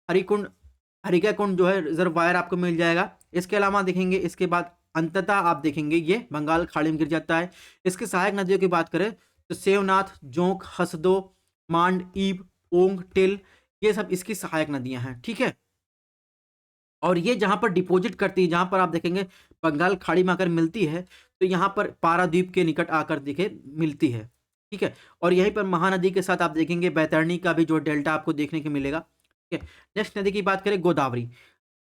हरिकुंड, हरिका कुंड जो है रिजर्वायर आपको मिल जाएगा। इसके अलावा देखेंगे इसके बाद अंततः आप देखेंगे ये बंगाल खाड़ी में गिर जाता है। इसकी सहायक नदियों की बात करें तो सेवनाथ, जोंक, हसदो, मांड, ईब, ओंग, टिल, ये सब इसकी सहायक नदियां हैं, ठीक है। और ये जहां पर डिपॉजिट करती है, जहां पर आप देखेंगे बंगाल खाड़ी में आकर मिलती है, तो यहां पर पारादीप के निकट आकर देखे मिलती है, ठीक है। और यहीं पर महानदी के साथ आप देखेंगे बैतरणी का भी जो डेल्टा आपको देखने को मिलेगा, ठीक है। नेक्स्ट नदी की बात करें गोदावरी,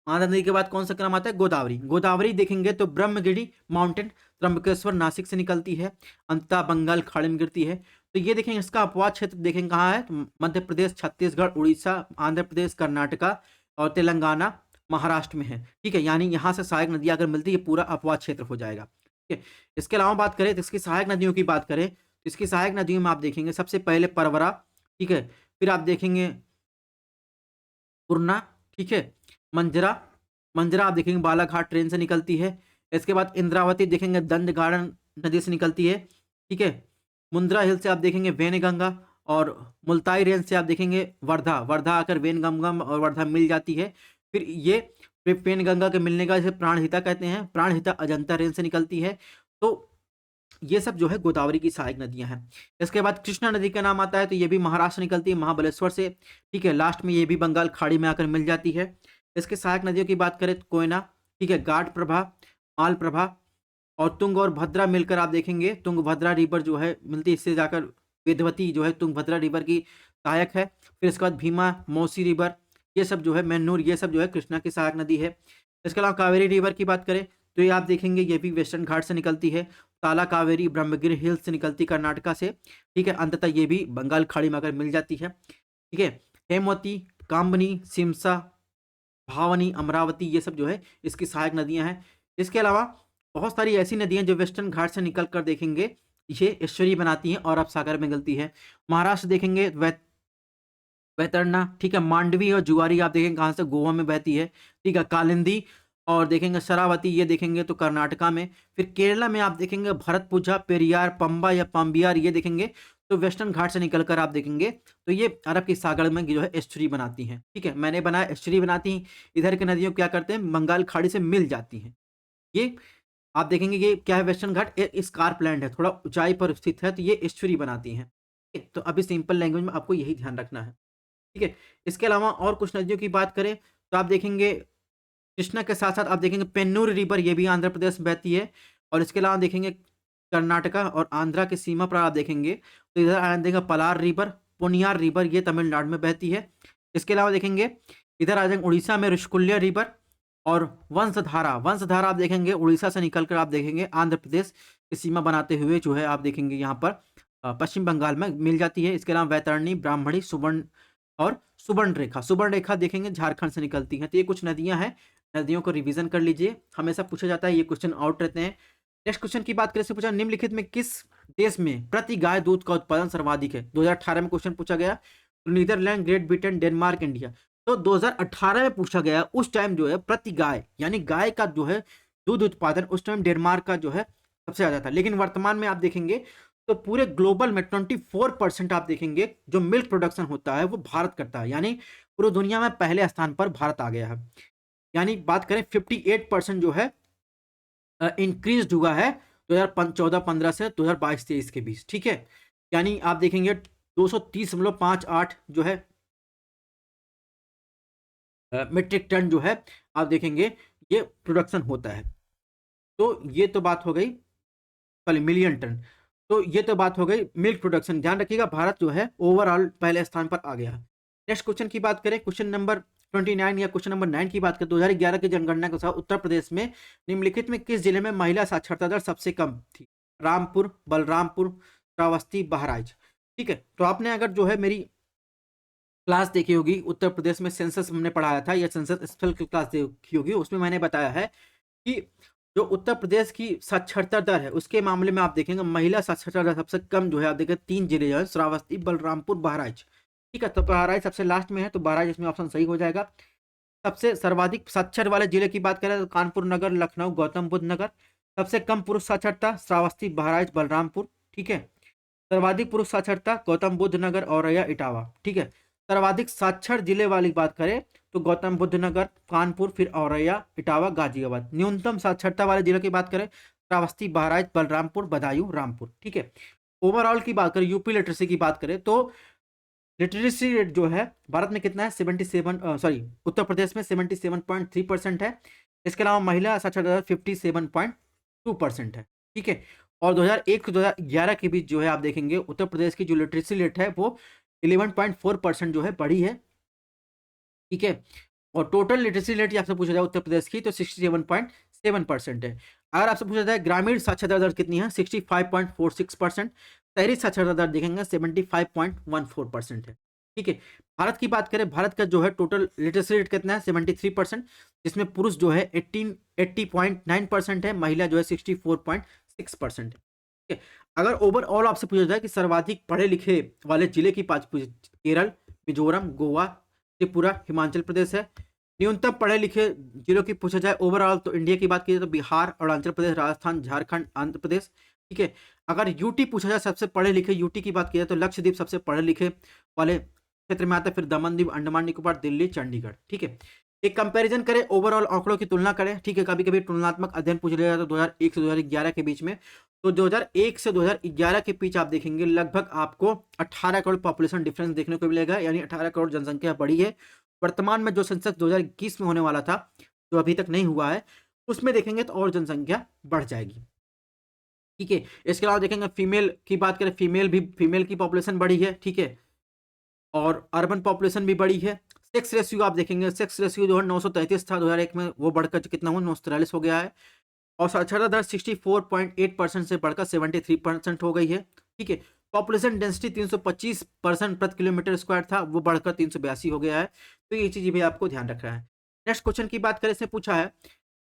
महानदी के बाद कौन सा क्रम आता है, गोदावरी। गोदावरी देखेंगे तो ब्रह्मगिरी माउंटेन त्र्यंबकेश्वर नासिक से निकलती है, अंततः बंगाल खाड़ी में गिरती है। तो ये देखेंगे इसका अपवाद क्षेत्र देखेंगे कहाँ है, तो मध्य प्रदेश, छत्तीसगढ़, उड़ीसा, आंध्र प्रदेश, कर्नाटका और तेलंगाना महाराष्ट्र में है, ठीक है। यानी यहाँ से सहायक नदियाँ अगर मिलती है, ये पूरा अपवाद क्षेत्र हो जाएगा, ठीक है। इसके अलावा बात करें तो इसकी सहायक नदियों की बात करें, तो इसकी सहायक नदियों में आप देखेंगे सबसे पहले परवरा, ठीक है। फिर आप देखेंगे पूर्णा, ठीक है। मंजरा, मंजरा आप देखेंगे बालाघाट ट्रेन से निकलती है। इसके बाद इंद्रावती देखेंगे दंडगाड़न नदी से निकलती है, ठीक है। मुंद्रा हिल से आप देखेंगे वेनगंगा, और मुल्ताई रेंज से आप देखेंगे वर्धा, वर्धा आकर वेनगंगा और वर्धा मिल जाती है। फिर ये वेनगंगा के मिलने का इसे प्राणहिता कहते हैं, प्राणहिता अजंता रेंज से निकलती है। तो ये सब जो है गोदावरी की सहायक नदियां हैं। इसके बाद कृष्णा नदी का नाम आता है, तो ये भी महाराष्ट्र निकलती है महाबलेश्वर से, ठीक है। लास्ट में ये भी बंगाल खाड़ी में आकर मिल जाती है। इसके सहायक नदियों की बात करें तो कोयना, ठीक है, घाट प्रभा, माल प्रभा और तुंग और भद्रा मिलकर आप देखेंगे तुंगभद्रा रिवर जो है मिलती है, इससे जाकर वेदवती जो है तुंगभद्रा रिवर की सहायक है। फिर इसके बाद भीमा, मौसी रिवर, ये सब जो है मैन्नूर, ये सब जो है कृष्णा की सहायक नदी है। इसके अलावा कावेरी रिवर की बात करें तो ये आप देखेंगे ये भी वेस्टर्न घाट से निकलती है। ताला कावेरी ब्रह्मगिरी हिल्स से निकलती कर्नाटका से, ठीक है। अंततः ये भी बंगाल खाड़ी में आकर मिल जाती है, ठीक है। हेमवती, कामबनी, सिमसा, भावनी, अमरावती, ये सब जो है इसकी सहायक नदियां हैं। इसके अलावा बहुत सारी ऐसी नदियां जो वेस्टर्न घाट से निकल कर देखेंगे ये एस्चुरी बनाती हैं और अब सागर में मिलती है। महाराष्ट्र देखेंगे वैतरना, ठीक है। मांडवी और जुआरी आप देखेंगे कहाँ से, गोवा में बहती है, ठीक है। कालिंदी और देखेंगे शरावती, ये देखेंगे तो कर्नाटका में। फिर केरला में आप देखेंगे भरतपुझा, पेरियार, पंबा या पंबियार, ये देखेंगे तो वेस्टर्न घाट से निकलकर आप देखेंगे तो ये अरब की सागर में जो है एस्चुरी बनाती हैं, ठीक है। मैंने बनाया एस्चुरी बनाती हैं, इधर की नदियों क्या करते हैं बंगाल खाड़ी से मिल जाती हैं। ये आप देखेंगे ये क्या है, वेस्टर्न घाट स्कारप्लैंड है, थोड़ा ऊंचाई पर स्थित है, तो ये एस्चुरी बनाती हैं, ठीक है? तो अभी सिंपल लैंग्वेज में आपको यही ध्यान रखना है, ठीक है। इसके अलावा और कुछ नदियों की बात करें तो आप देखेंगे कृष्णा के साथ साथ आप देखेंगे पेन्नूर रिवर, ये भी आंध्र प्रदेश में बहती है। और इसके अलावा देखेंगे कर्नाटका और आंध्रा की सीमा पर आप देखेंगे तो इधर आ जाएगा पलार रिवर, पुनियार रिवर, ये तमिलनाडु में बहती है। इसके अलावा देखेंगे इधर आ जाएंगे उड़ीसा में ऋषिकुल्य रिवर, और वंशधारा, वंशधारा आप देखेंगे उड़ीसा से निकलकर आप देखेंगे आंध्र प्रदेश की सीमा बनाते हुए जो है आप देखेंगे यहाँ पर पश्चिम बंगाल में मिल जाती है। इसके अलावा वैतरणी, ब्राह्मणी, सुवर्ण और सुवर्ण रेखा, सुवर्ण रेखा देखेंगे झारखंड से निकलती हैं। तो ये कुछ नदियां हैं, नदियों को रिवीजन कर लीजिए, हमेशा पूछा जाता है, ये क्वेश्चन आउट रहते हैं। नेक्स्ट क्वेश्चन की बात करें से पूछा निम्नलिखित में किस देश में प्रति गाय दूध का उत्पादन सर्वाधिक है। 2018 में क्वेश्चन पूछा गया, तो Netherland, Great Britain, Denmark, India. तो 2018 में पूछा गया, उस टाइम जो है प्रति गाय यानी गाय का जो है दूध उत्पादन उस टाइम डेनमार्क का जो है सबसे ज्यादा था। लेकिन वर्तमान में आप देखेंगे तो पूरे ग्लोबल में 24% आप देखेंगे जो मिल्क प्रोडक्शन होता है वो भारत करता है, यानी पूरी दुनिया में पहले स्थान पर भारत आ गया है। यानी बात करें 58% जो है इंक्रीज हुआ है 2014-15 से 2022-23 के बीच, ठीक है। यानी आप देखेंगे 230.58 जो है मीट्रिक टन जो है आप देखेंगे ये प्रोडक्शन होता है। तो ये तो बात हो गई, सॉरी मिलियन टन। तो ये तो बात हो गई मिल्क प्रोडक्शन। ध्यान रखिएगा भारत जो है ओवरऑल पहले स्थान पर आ गया है। नेक्स्ट क्वेश्चन की बात करें, क्वेश्चन नंबर 29 या क्वेश्चन नंबर 9 की बात करें, 2011 की जनगणना के अनुसार उत्तर प्रदेश में निम्नलिखित में किस जिले में महिला साक्षरता दर सबसे कम थी। रामपुर, बलरामपुर, श्रावस्ती, बहराइच, ठीक है। तो आपने अगर जो है मेरी क्लास देखी होगी, उत्तर प्रदेश में सेंसस हमने पढ़ाया था या सेंसस स्पेशल की क्लास देखी होगी, उसमें मैंने बताया है कि जो उत्तर प्रदेश की साक्षरता दर है उसके मामले में आप देखेंगे महिला साक्षरता दर सबसे कम जो है आप देखेंगे 3 जिले जो है श्रावस्ती, बलरामपुर, बहराइच, ठीक है। तो बहराइच सबसे लास्ट में है, तो बहराइच इसमें ऑप्शन सही हो जाएगा। सबसे सर्वाधिक साक्षर वाले जिले की बात करें तो कानपुर नगर, लखनऊ, गौतम बुद्ध नगर। सबसे कम पुरुष साक्षरता श्रावस्ती, बहराइच, बलरामपुर, ठीक है। सर्वाधिक पुरुष साक्षरता गौतम बुद्ध नगर, औरैया, इटावा, ठीक है। सर्वाधिक साक्षर जिले वाली बात करें तो गौतम बुद्ध नगर, कानपुर, फिर औरैया, इटावा, गाजियाबाद। न्यूनतम साक्षरता वाले जिलों की बात करें श्रावस्ती, बहराइच, बलरामपुर, बदायूं, रामपुर, ठीक है। ओवरऑल की बात करें, यूपी लिटरेसी की बात करें तो लिटरेसी रेट जो है भारत में कितना है 77 उत्तर प्रदेश में 77.3% है। इसके अलावा महिला साक्षरता दर 57.2% है, ठीक है। और 2001 से 2011 के बीच जो है आप देखेंगे उत्तर प्रदेश की जो लिटरेसी रेट है वो 11.4% जो है बढ़ी है, ठीक है। और टोटल लिटरेसी रेट आपसे पूछा जाए उत्तर प्रदेश की तो 67.7% है। अगर आपसे पूछा जाए ग्रामीण साक्षरता दर कितनी है 65.46%, शहरी साक्षरता दर देखेंगे 75.14% है, ठीक है। भारत की बात करें, भारत का जो है टोटल लिटरेसी रेट कितना है 73%, जिसमें पुरुष जो है 80.9% है, महिला जो है 64.6% है। ठीक है। अगर ओवरऑल आपसे पूछा जाए कि सर्वाधिक पढ़े लिखे वाले जिले की बात केरल, मिजोरम, गोवा, त्रिपुरा, हिमाचल प्रदेश है। न्यूनतम पढ़े लिखे जिलों की पूछा जाए ओवरऑल तो इंडिया की बात की जाए तो बिहार, अरुणाचल प्रदेश, राजस्थान, झारखंड, आंध्र प्रदेश। ठीक है। अगर यूटी पूछा जाए सबसे पढ़े लिखे, यूटी की बात की जाए तो लक्षद्वीप सबसे पढ़े लिखे वाले क्षेत्र में आता है, फिर दमन द्वीप, अंडमान निकोबार, दिल्ली, चंडीगढ़। ठीक है। एक कंपैरिजन करें, ओवरऑल आंकड़ों की तुलना करें। ठीक है। कभी कभी तुलनात्मक अध्ययन पूछ लिया जाता है 2001 से 2011 के बीच में, तो 2001 से 2011 के बीच आप देखेंगे लगभग आपको 18 करोड़ पॉपुलेशन डिफरेंस देखने को मिलेगा, यानी 18 करोड़ जनसंख्या बढ़ी है। वर्तमान में जो सेंसस 2021 में होने वाला था, जो अभी तक नहीं हुआ है, उसमें देखेंगे तो और जनसंख्या बढ़ जाएगी। ठीक है। इसके अलावा देखेंगे फीमेल की बात करें, फीमेल की पॉपुलेशन बढ़ी है। ठीक है। और अर्बन पॉपुलेशन भी बढ़ी है। सेक्स रेशियो आप देखेंगे, सेक्स रेशियो जो है 933 था 2001 में, वो बढ़कर कितना हुआ 943 हो गया है। और साक्षरता दर 64.8% से बढ़कर 73% हो गई है। ठीक है। पॉपुलेशन डेंसिटी 325% प्रति किलोमीटर स्क्वायर था, वो बढ़कर 382 हो गया है। तो ये चीज भी आपको ध्यान रखना है। नेक्स्ट क्वेश्चन की बात करें, इसने पूछा है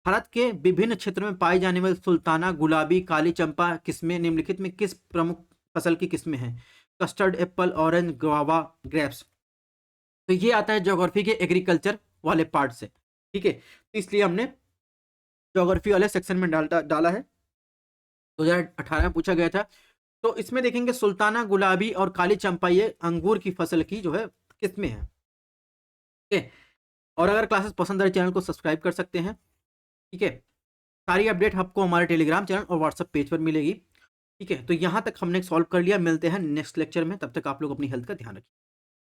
भारत के विभिन्न क्षेत्रों में पाई जाने वाली सुल्ताना, गुलाबी, काली चंपा किस्में निम्नलिखित में किस प्रमुख फसल की किस्में हैं? Custard Apple, orange, guava, grapes. तो ये आता है ज्योग्राफी के एग्रीकल्चर वाले पार्ट से। ठीक है। तो इसलिए हमने ज्योग्राफी वाले सेक्शन में डाला है। 2018 में पूछा गया था। तो इसमें देखेंगे सुल्ताना, गुलाबी और काली चंपा ये अंगूर की फसल की जो है किस्में हैं। ठीक है। और अगर क्लासेस पसंद आए चैनल को सब्सक्राइब कर सकते हैं। ठीक है। सारी अपडेट आपको हमारे टेलीग्राम चैनल और व्हाट्सएप पेज पर मिलेगी। ठीक है। तो यहाँ तक हमने सॉल्व कर लिया। मिलते हैं नेक्स्ट लेक्चर में, तब तक आप लोग अपनी हेल्थ का ध्यान रखें।